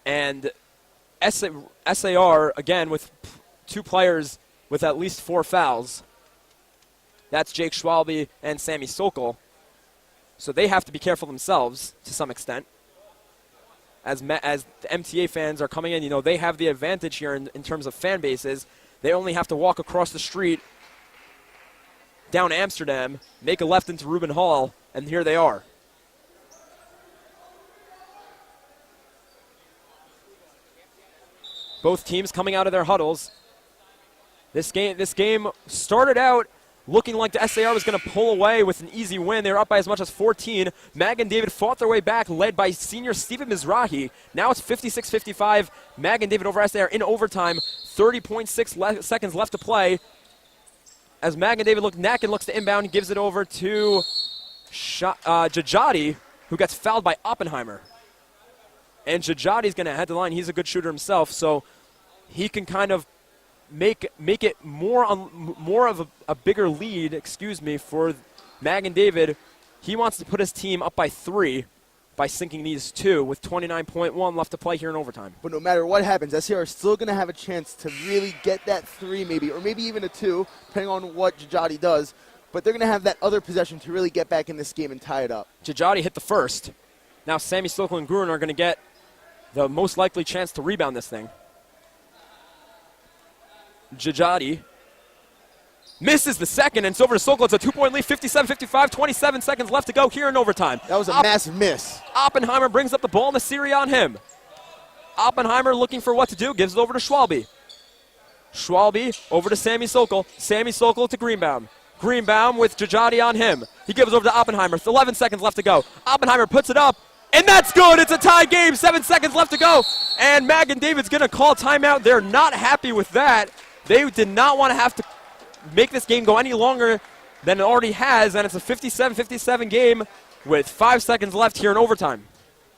And SAR, again, with 2 players with at least 4 fouls. That's Jake Schwalbe and Sammy Sokol. So they have to be careful themselves to some extent. As the MTA fans are coming in, you know, they have the advantage here in terms of fan bases. They only have to walk across the street down Amsterdam, make a left into Rubin Hall, and here they are. Both teams coming out of their huddles. This game started out looking like the SAR was going to pull away with an easy win. They were up by as much as 14. Magen David fought their way back, led by senior Steven Mizrahi. Now it's 56-55. Magen David over SAR in overtime. 30.6 seconds left to play. As Magen David Nakin looks to inbound, gives it over to Jajati, who gets fouled by Oppenheimer. And Jajati's going to head to the line. He's a good shooter himself, so he can kind of make it more of a bigger lead, for Magen David. He wants to put his team up by 3 by sinking these 2 with 29.1 left to play here in overtime. But no matter what happens, SCR is still going to have a chance to really get that 3 maybe, or maybe even a 2, depending on what Jajati does. But they're going to have that other possession to really get back in this game and tie it up. Jajati hit the first. Now Sammy Sokol and Gruen are going to get the most likely chance to rebound this thing. Jajati misses the second, and it's over to Sokol. It's a 2-point lead, 57-55, 27 seconds left to go here in overtime. That was a massive miss. Oppenheimer brings up the ball, and the Serie on him. Oppenheimer looking for what to do, gives it over to Schwalbe. Schwalbe over to Sammy Sokol. Sammy Sokol to Greenbaum. Greenbaum with Jajati on him. He gives it over to Oppenheimer. 11 seconds left to go. Oppenheimer puts it up, and that's good. It's a tie game. 7 seconds left to go, and Magen David's going to call timeout. They're not happy with that. They did not want to have to make this game go any longer than it already has, and it's a 57-57 game with 5 seconds left here in overtime.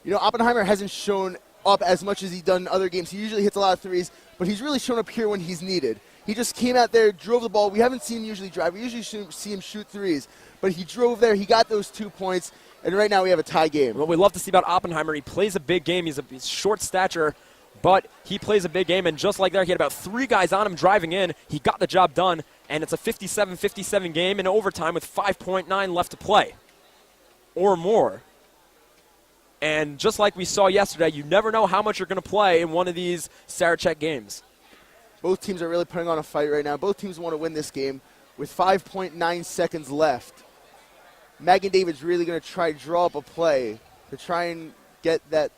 You know, Oppenheimer hasn't shown up as much as he's done in other games. He usually hits a lot of threes, but he's really shown up here when he's needed. He just came out there, drove the ball. We haven't seen him usually drive. We usually see him shoot threes, but he drove there. He got those 2 points, and right now we have a tie game. What we love to see about Oppenheimer, he plays a big game. He's short stature, but he plays a big game, and just like there, he had about 3 guys on him driving in. He got the job done, and it's a 57-57 game in overtime with 5.9 left to play or more. And just like we saw yesterday, you never know how much you're going to play in one of these Sarachek games. Both teams are really putting on a fight right now. Both teams want to win this game with 5.9 seconds left. Magen David's really going to try to draw up a play to try and get that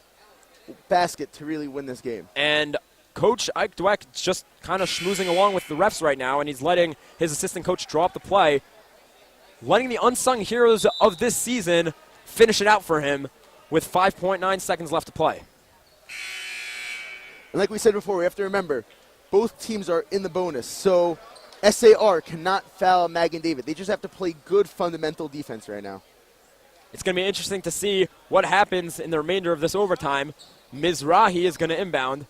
basket to really win this game. And Coach Ike Dweck just kind of schmoozing along with the refs right now, and he's letting his assistant coach draw up the play, letting the unsung heroes of this season finish it out for him with 5.9 seconds left to play. And like we said before, we have to remember, both teams are in the bonus, so SAR cannot foul Magen David. They just have to play good fundamental defense right now. It's going to be interesting to see what happens in the remainder of this overtime. Mizrahi is going to inbound.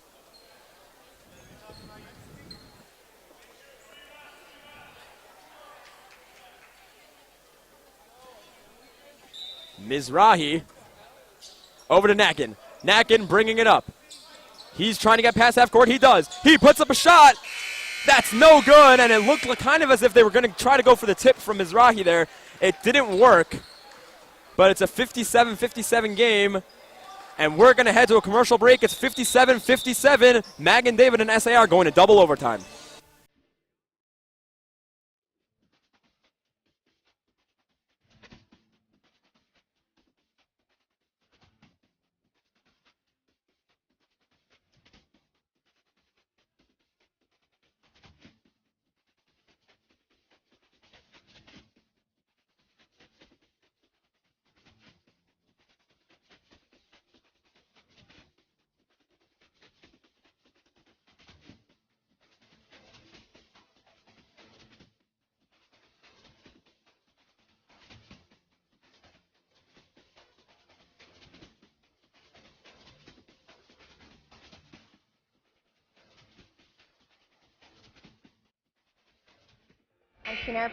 Mizrahi over to Nakin. Nakin bringing it up. He's trying to get past half court. He does. He puts up a shot. That's no good, and it looked like kind of as if they were going to try to go for the tip from Mizrahi there. It didn't work, but it's a 57-57 game, and we're going to head to a commercial break. It's 57-57. Magen David and SAR going to double overtime.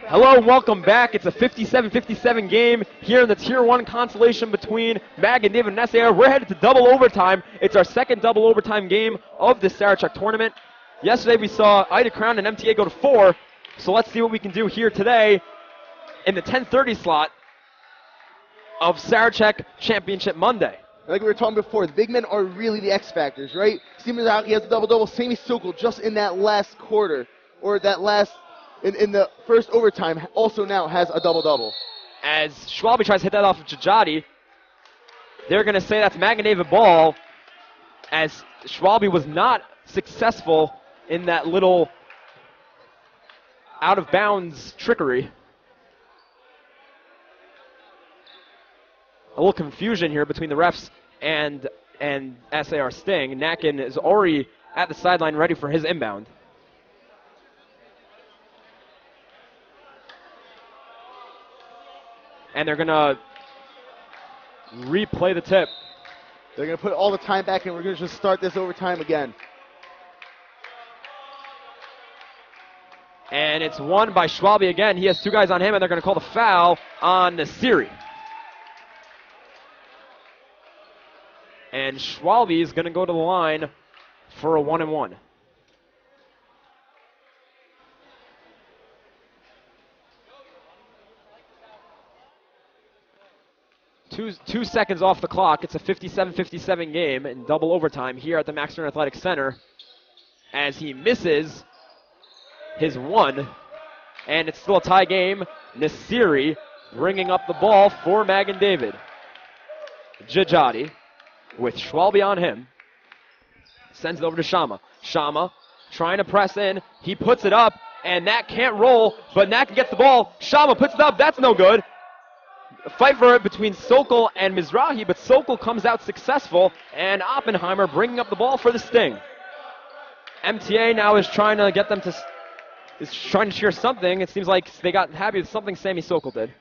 Hello, welcome back. It's a 57-57 game here in the Tier 1 consolation between Magen David and SAR. We're headed to double overtime. It's our second double overtime game of the Sarachek tournament. Yesterday we saw Ida Crown and MTA go to 4, so let's see what we can do here today in the 10:30 slot of Sarachek Championship Monday. Like we were talking before, the big men are really the X factors, right? Steven Mizrahi has a double-double. Sammy Sokol just in that last quarter, or that last in the first overtime, also now has a double-double. As Schwalbe tries to hit that off of Jajati, they're going to say that's Magen David ball, as Schwalbe was not successful in that little out-of-bounds trickery. a little confusion here between the refs and SAR Sting. Nakin is already at the sideline ready for his inbound. And they're going to replay the tip. They're going to put all the time back in. We're going to just start this overtime again. And it's won by Schwalbe again. He has two guys on him, and they're going to call the foul on Nasiri. And Schwalbe is going to go to the line for a 1-and-1. Two seconds off the clock. It's a 57-57 game in double overtime here at the Max Stern Athletic Center as he misses his one, and it's still a tie game. Nasiri bringing up the ball for Magen David. Jajadi with Schwalbe on him. Sends it over to Shama. Shama trying to press in. He puts it up, and Nat can't roll, but Nat gets the ball. Shama puts it up. That's no good. A fight for it between Sokol and Mizrahi, but Sokol comes out successful, and Oppenheimer bringing up the ball for the Sting. MTA now is trying to get them to cheer something. It seems like they got happy with something Sammy Sokol did.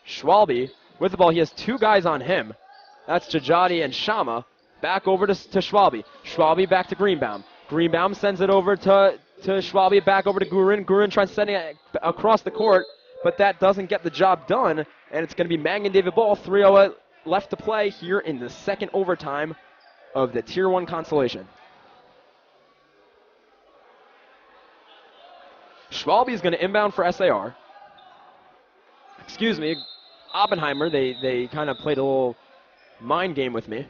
Schwalbe with the ball. He has two guys on him. That's Jajadi and Shama. Back over to Schwalbe. Schwalbe back to Greenbaum. Greenbaum sends it over to Schwalbe, back over to Gurin. Gurin tries to send it across the court, but that doesn't get the job done, and it's going to be Magen David ball. 3:08 left to play here in the second overtime of the Tier 1 consolation. Schwalbe is going to inbound for SAR. Excuse me, Oppenheimer. They kind of played a little mind game with me.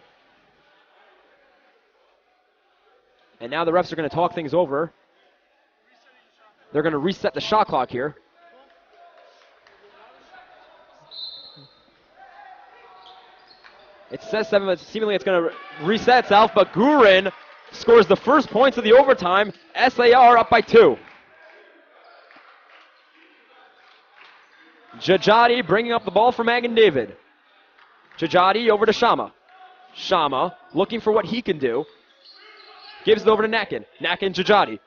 And now the refs are going to talk things over. They're going to reset the shot clock here. It says 7 minutes. Seemingly it's going to reset itself, but Gurin scores the first points of the overtime. SAR up by 2. Jajadi bringing up the ball for Magen David. Jajadi over to Shama. Shama looking for what he can do. Gives it over to Nakin. Nakin, Jajadi.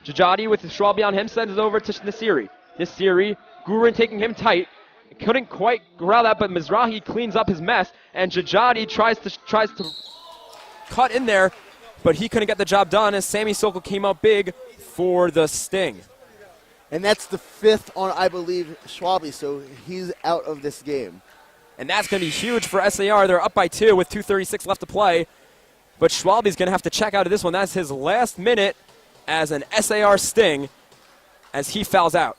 Jajadi with Schwalbe on him sends it over to Nasiri. Nasiri, Gurin taking him tight. Couldn't quite corral that, but Mizrahi cleans up his mess, and Jajadi tries to cut in there, but he couldn't get the job done as Sammy Sokol came out big for the Sting. And that's the 5th on, I believe, Schwalbe, so he's out of this game. And that's going to be huge for SAR. They're up by 2 with 2:36 left to play. But Schwalbe's going to have to check out of this one. That's his last minute as an SAR Sting as he fouls out.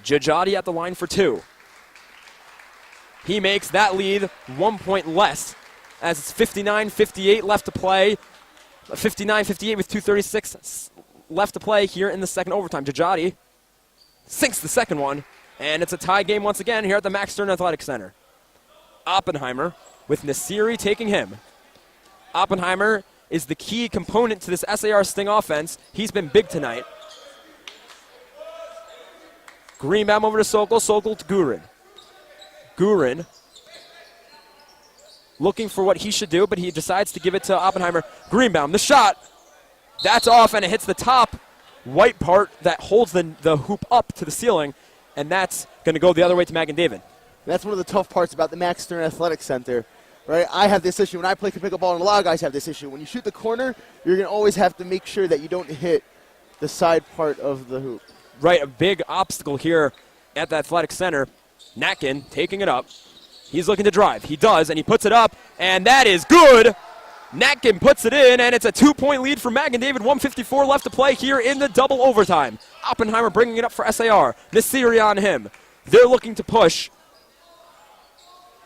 Jajadi at the line for 2. He makes that lead 1 point less as it's 59-58 left to play. 59-58 with 2:36 left to play here in the second overtime. Jajadi sinks the second one, and it's a tie game once again here at the Max Stern Athletic Center. Oppenheimer with Nasiri taking him. Oppenheimer is the key component to this SAR Sting offense. He's been big tonight. Greenbaum over to Sokol, Sokol to Gurin. Gurin looking for what he should do, but he decides to give it to Oppenheimer. Greenbaum, the shot. That's off, and it hits the top white part that holds the hoop up to the ceiling, and that's going to go the other way to Magen David. That's one of the tough parts about the Max Stern Athletic Center, right? I have this issue when I play pick-up ball, and a lot of guys have this issue. When you shoot the corner, you're going to always have to make sure that you don't hit the side part of the hoop. Right, a big obstacle here at the Athletic Center. Nakin taking it up. He's looking to drive. He does, and he puts it up, and that is good. Nakin puts it in, and it's a 2-point lead for Magen David. 1:54 left to play here in the double overtime. Oppenheimer bringing it up for SAR. Nasiri on him. They're looking to push.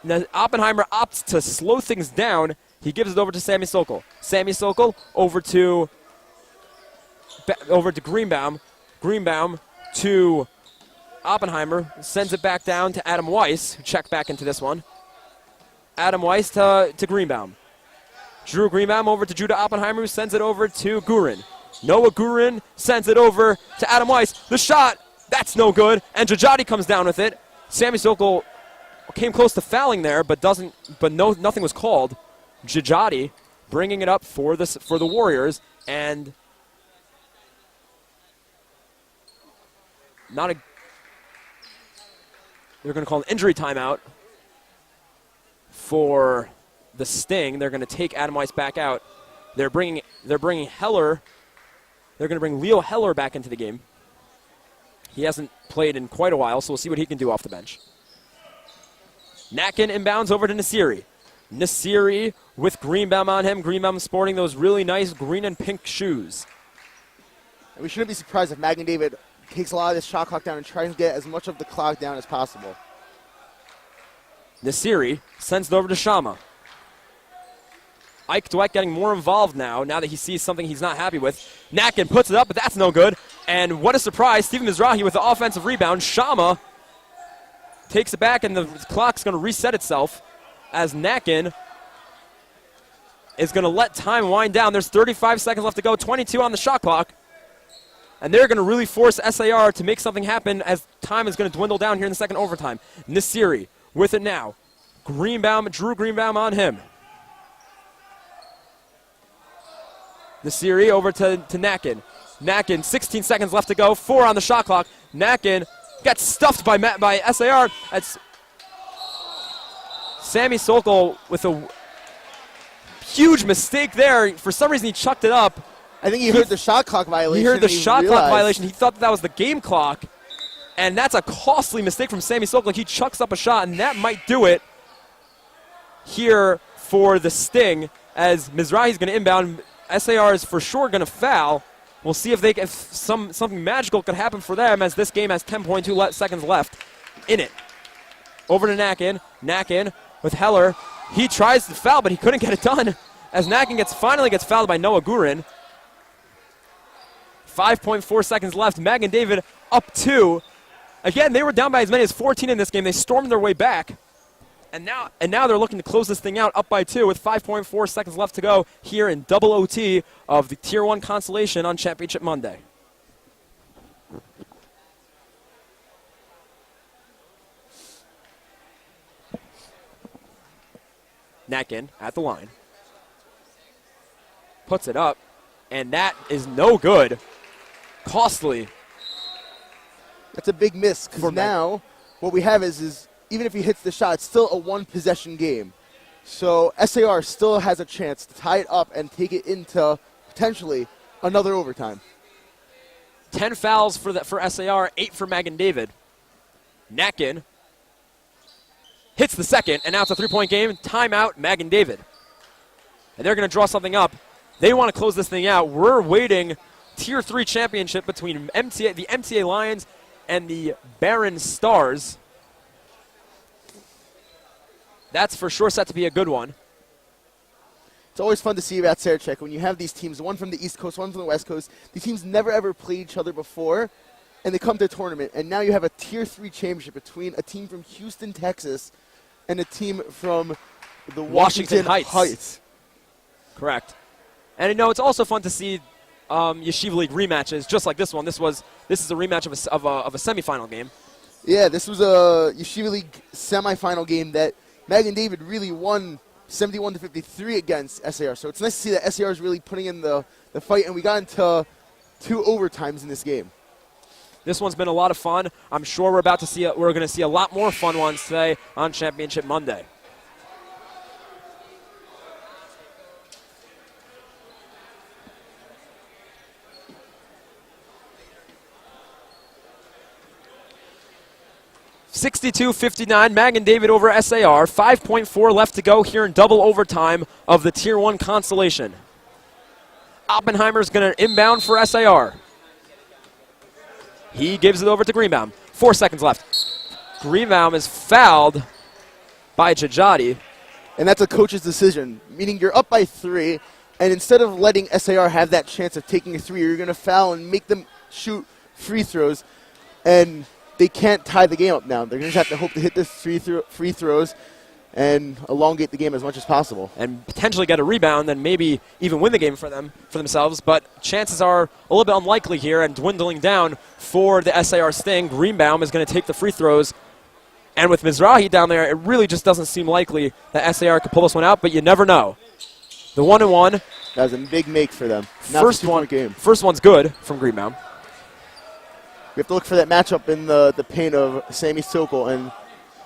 Now, Oppenheimer opts to slow things down. He gives it over to Sammy Sokol. Sammy Sokol over to Greenbaum. Greenbaum to Oppenheimer. Sends it back down to Adam Weiss, who checked back into this one. Adam Weiss to Greenbaum. Drew Greenbaum over to Judah Oppenheimer, who sends it over to Gurin. Noah Gurin sends it over to Adam Weiss. The shot That's no good. And Jajati comes down with it. Sammy Sokol came close to fouling there, but nothing was called. Jajati bringing it up for the Warriors, and they're going to call an injury timeout for the Sting. They're going to take Adam Weiss back out. They're bringing Heller. They're going to bring Leo Heller back into the game. He hasn't played in quite a while, so we'll see what he can do off the bench. Natkin inbounds over to Nasiri. Nasiri with Greenbaum on him. Greenbaum sporting those really nice green and pink shoes. And we shouldn't be surprised if Magen David takes a lot of this shot clock down and tries to get as much of the clock down as possible. Nasiri sends it over to Shama. Ike Dweck getting more involved now that he sees something he's not happy with. Natkin puts it up, but that's no good. And what a surprise, Stephen Mizrahi with the offensive rebound. Shama takes it back, and the clock's going to reset itself as Natkin is going to let time wind down. There's 35 seconds left to go, 22 on the shot clock. And they're going to really force SAR to make something happen as time is going to dwindle down here in the second overtime. Nasiri with it now. Drew Greenbaum on him. Nasiri over to Natkin. Natkin, 16 seconds left to go, 4 on the shot clock. Natkin gets stuffed by SAR. That's Sammy Sokol with a huge mistake there. For some reason, he chucked it up. I think he heard the shot clock violation. He heard the shot clock violation. He thought that was the game clock. And that's a costly mistake from Sammy Sokol. He chucks up a shot, and that might do it here for the Sting as Mizrahi's going to inbound. SAR is for sure going to foul. We'll see if something magical could happen for them as this game has 10.2 seconds left in it. Over to Natkin. Natkin with Heller. He tries to foul, but he couldn't get it done as Natkin finally gets fouled by Noah Gurin. 5.4 seconds left. Magen David up 2. Again, they were down by as many as 14 in this game. They stormed their way back. And now they're looking to close this thing out up by 2 with 5.4 seconds left to go here in double OT of the Tier 1 Consolation on Championship Monday. Natkin at the line. Puts it up, and that is no good. Costly. That's a big miss because now what we have is even if he hits the shot, it's still a one-possession game. So SAR still has a chance to tie it up and take it into potentially another overtime. 10 fouls for SAR, 8 for Magen David. Natkin hits the second, and now it's a three-point game. Timeout, Magen David. And they're going to draw something up. They want to close this thing out. We're waiting Tier 3 championship between the MTA Lions and the Barron Stars. That's for sure set to be a good one. It's always fun to see about Sarachek when you have these teams, one from the East Coast, one from the West Coast. These teams never ever played each other before, and they come to a tournament, and now you have a Tier 3 championship between a team from Houston, Texas, and a team from the Washington Heights. Correct. And it's also fun to see Yeshiva League rematches, just like this one. This is a rematch of a semifinal game. Yeah, this was a Yeshiva League semifinal game that Magen David really won 71-53 against SAR. So it's nice to see that SAR is really putting in the fight, and we got into 2 overtimes in this game. This one's been a lot of fun. I'm sure we're going to see a lot more fun ones today on Championship Monday. (62-59), Magen David over SAR. 5.4 left to go here in double overtime of the Tier 1 Consolation. Oppenheimer's going to inbound for SAR. He gives it over to Greenbaum. 4 seconds left. Greenbaum is fouled by Jajati. And that's a coach's decision, meaning you're up by 3, and instead of letting SAR have that chance of taking a 3, you're going to foul and make them shoot free throws. And they can't tie the game up now. They're going to have to hope to hit the free throws. and elongate the game as much as possible. And potentially get a rebound, then maybe even win the game for themselves. But chances are a little bit unlikely here and dwindling down for the SAR Sting. Greenbaum is going to take the free throws. And with Mizrahi down there, it really just doesn't seem likely that SAR could pull this one out, but you never know. The 1-1. That was a big make for them. First one's good from Greenbaum. We have to look for that matchup in the paint of Sammy Sokol and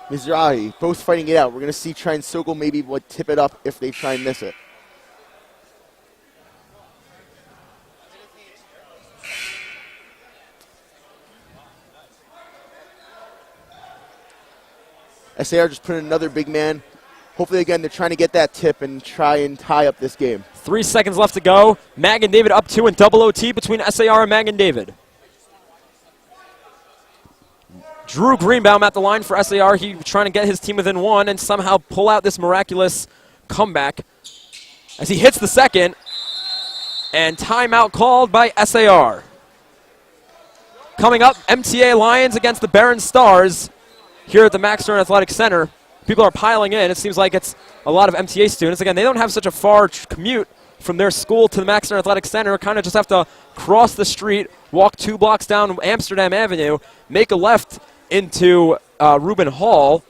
Mizrahi, both fighting it out. We're going to see try and Sokol maybe tip it up if they try and miss it. SAR just put in another big man. Hopefully, again, they're trying to get that tip and try and tie up this game. 3 seconds left to go. Magen David up 2 in double OT between SAR and Magen David. Drew Greenbaum at the line for SAR. He trying to get his team within 1 and somehow pull out this miraculous comeback as he hits the second. And timeout called by SAR. Coming up, MTA Lions against the Barron Stars here at the Max Stern Athletic Center. People are piling in. It seems like it's a lot of MTA students. Again, they don't have such a far commute from their school to the Max Stern Athletic Center. Kind of just have to cross the street, walk 2 blocks down Amsterdam Avenue, make a left into Reuben Hall,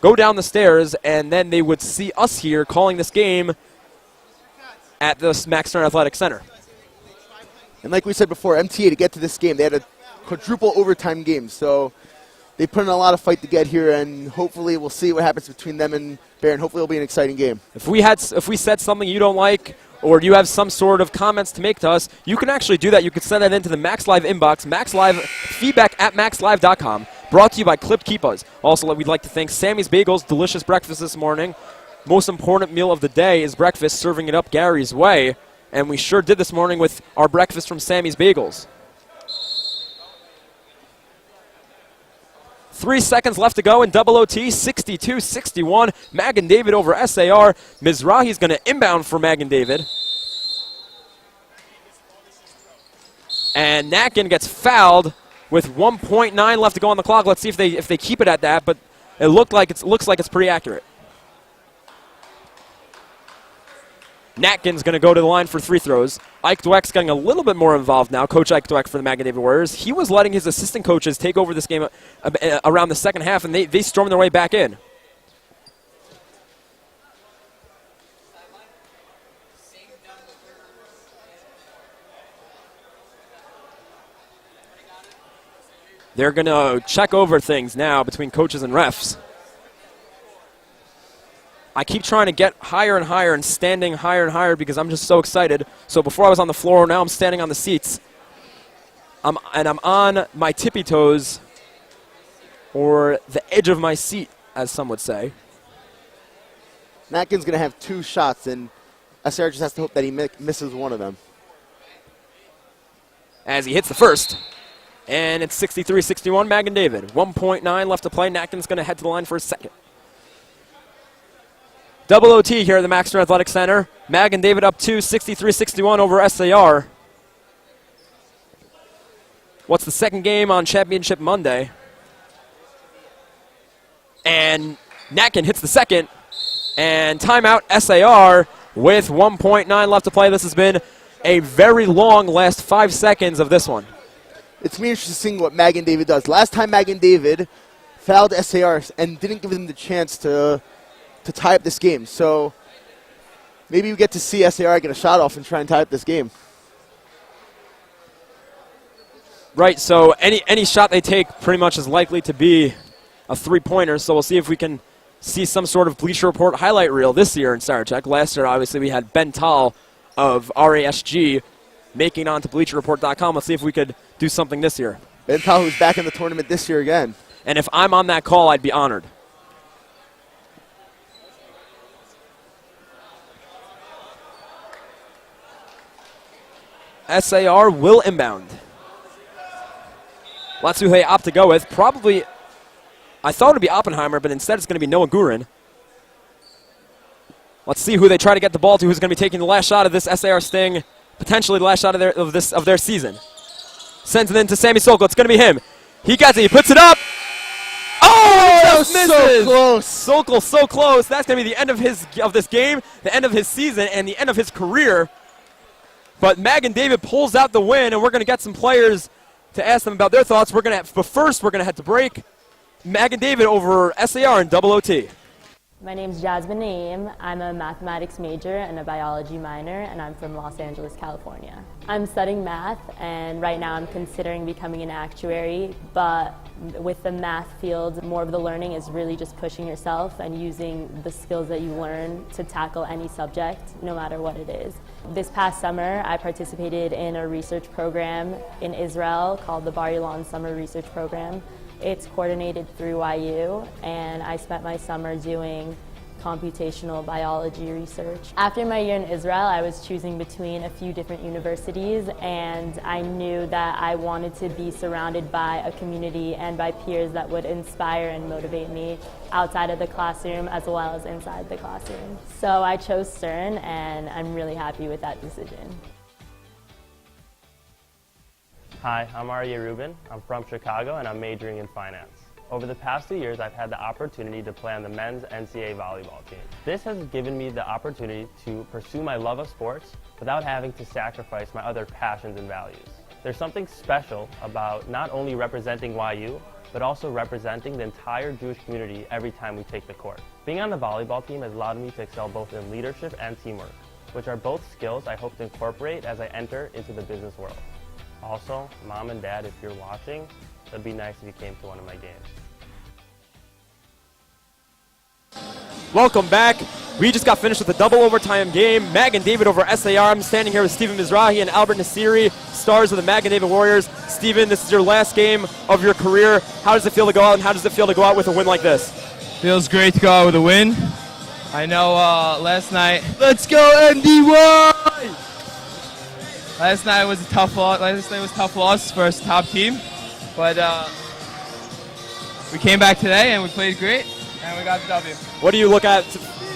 go down the stairs, and then they would see us here calling this game at the Max Stern Athletic Center. And like we said before, MTA, to get to this game, they had a quadruple overtime game. So they put in a lot of fight to get here, and hopefully we'll see what happens between them and Barron. Hopefully it'll be an exciting game. If we said something you don't like, or you have some sort of comments to make to us, you can actually do that. You can send that into the Max Live inbox, Max Live feedback at maxlive.com. Brought to you by Clipped Keepas. Also, we'd like to thank Sammy's Bagels, delicious breakfast this morning. Most important meal of the day is breakfast, serving it up Gary's way. And we sure did this morning with our breakfast from Sammy's Bagels. 3 seconds left to go in double OT, 62-61. Magen David over SAR. Mizrahi's going to inbound for Magen David. And Natkin gets fouled with 1.9 left to go on the clock. Let's see if they keep it at that, but it looks like it's pretty accurate. Natkin's going to go to the line for free throws. Ike Dweck's getting a little bit more involved now. Coach Ike Dweck for the Magen David Warriors. He was letting his assistant coaches take over this game around the second half, and they stormed their way back in. They're going to check over things now between coaches and refs. I keep trying to get higher and higher and standing higher and higher because I'm just so excited. So before I was on the floor, now I'm standing on the seats. I'm on my tippy toes, or the edge of my seat, as some would say. Natkin's going to have 2 shots, and SAR just has to hope that he misses one of them. As he hits the first. And it's 63-61, Magen David. 1.9 left to play. Natkin's going to head to the line for a second. Double OT here at the Max Stern Athletic Center. Magen David up 2, 63-61 over SAR. What's the second game on Championship Monday? And Natkin hits the second. And timeout SAR with 1.9 left to play. This has been a very long last 5 seconds of this one. It's me interested seeing what Magen David does. Last time Magen David fouled SAR and didn't give them the chance to tie up this game. So maybe we get to see SAR get a shot off and try and tie up this game. Right, so any shot they take pretty much is likely to be a three-pointer. So we'll see if we can see some sort of Bleacher Report highlight reel this year in Sarachek. Last year, obviously, we had Ben Tal of RASG making on to BleacherReport.com. Let's see if we could do something this year. Ben Tal, who's back in the tournament this year again. And if I'm on that call, I'd be honored. SAR will inbound. That's who they opt to go with. Probably, I thought it would be Oppenheimer, but instead it's going to be Noah Gurin. Let's see who they try to get the ball to, who's going to be taking the last shot of this SAR Sting, potentially the last shot of their season. Sends it in to Sammy Sokol. It's going to be him. He gets it. He puts it up. Oh, that just so misses. close. Sokol so close. That's going to be the end of this game, the end of his season, and the end of his career. But Magen David pulls out the win, and we're going to get some players to ask them about their thoughts. But first, we're going to head to break. Magen David over SAR in double OT. My name's Jasmine Naeem. I'm a mathematics major and a biology minor, and I'm from Los Angeles, California. I'm studying math, and right now I'm considering becoming an actuary, but with the math field, more of the learning is really just pushing yourself and using the skills that you learn to tackle any subject, no matter what it is. This past summer, I participated in a research program in Israel called the Bar Ilan Summer Research Program. It's coordinated through YU, and I spent my summer doing computational biology research. After my year in Israel, I was choosing between a few different universities, and I knew that I wanted to be surrounded by a community and by peers that would inspire and motivate me outside of the classroom as well as inside the classroom. So I chose Stern, and I'm really happy with that decision. Hi, I'm Arya Rubin. I'm from Chicago and I'm majoring in finance. Over the past 2 years, I've had the opportunity to play on the men's NCAA volleyball team. This has given me the opportunity to pursue my love of sports without having to sacrifice my other passions and values. There's something special about not only representing YU, but also representing the entire Jewish community every time we take the court. Being on the volleyball team has allowed me to excel both in leadership and teamwork, which are both skills I hope to incorporate as I enter into the business world. Also, Mom and Dad, if you're watching, it'd be nice if you came to one of my games. Welcome back. We just got finished with a double overtime game. Magen David over SAR. I'm standing here with Steven Mizrahi and Albert Nasiri, stars of the Magen David Warriors. Steven, this is your last game of your career. How does it feel to go out, and how does it feel to go out with a win like this? Feels great to go out with a win. I know last night. Let's go, MDY! Last night was a tough loss. Last night was a tough loss for us top team, but we came back today and we played great, and we got the W. What do you look at?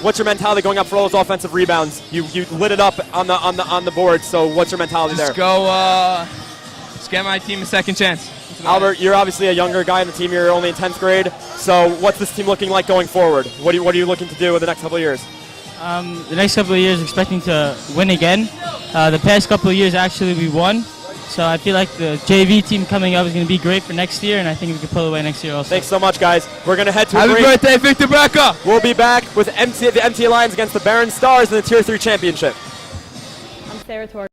What's your mentality going up for all those offensive rebounds? You lit it up on the board. So what's your mentality there? Just go. Just get my team a second chance. Albert, you're obviously a younger guy on the team. You're only in 10th grade. So what's this team looking like going forward? What are you looking to do in the next couple of years? The next couple of years, expecting to win again. The past couple of years, actually, we won. So I feel like the JV team coming up is going to be great for next year, and I think we can pull away next year also. Thanks so much, guys. We're going to head to a Happy break. birthday, Victor Breca! We'll be back with the MTA Lions against the Barron Stars in the Tier 3 Championship. I'm Sarah Torres.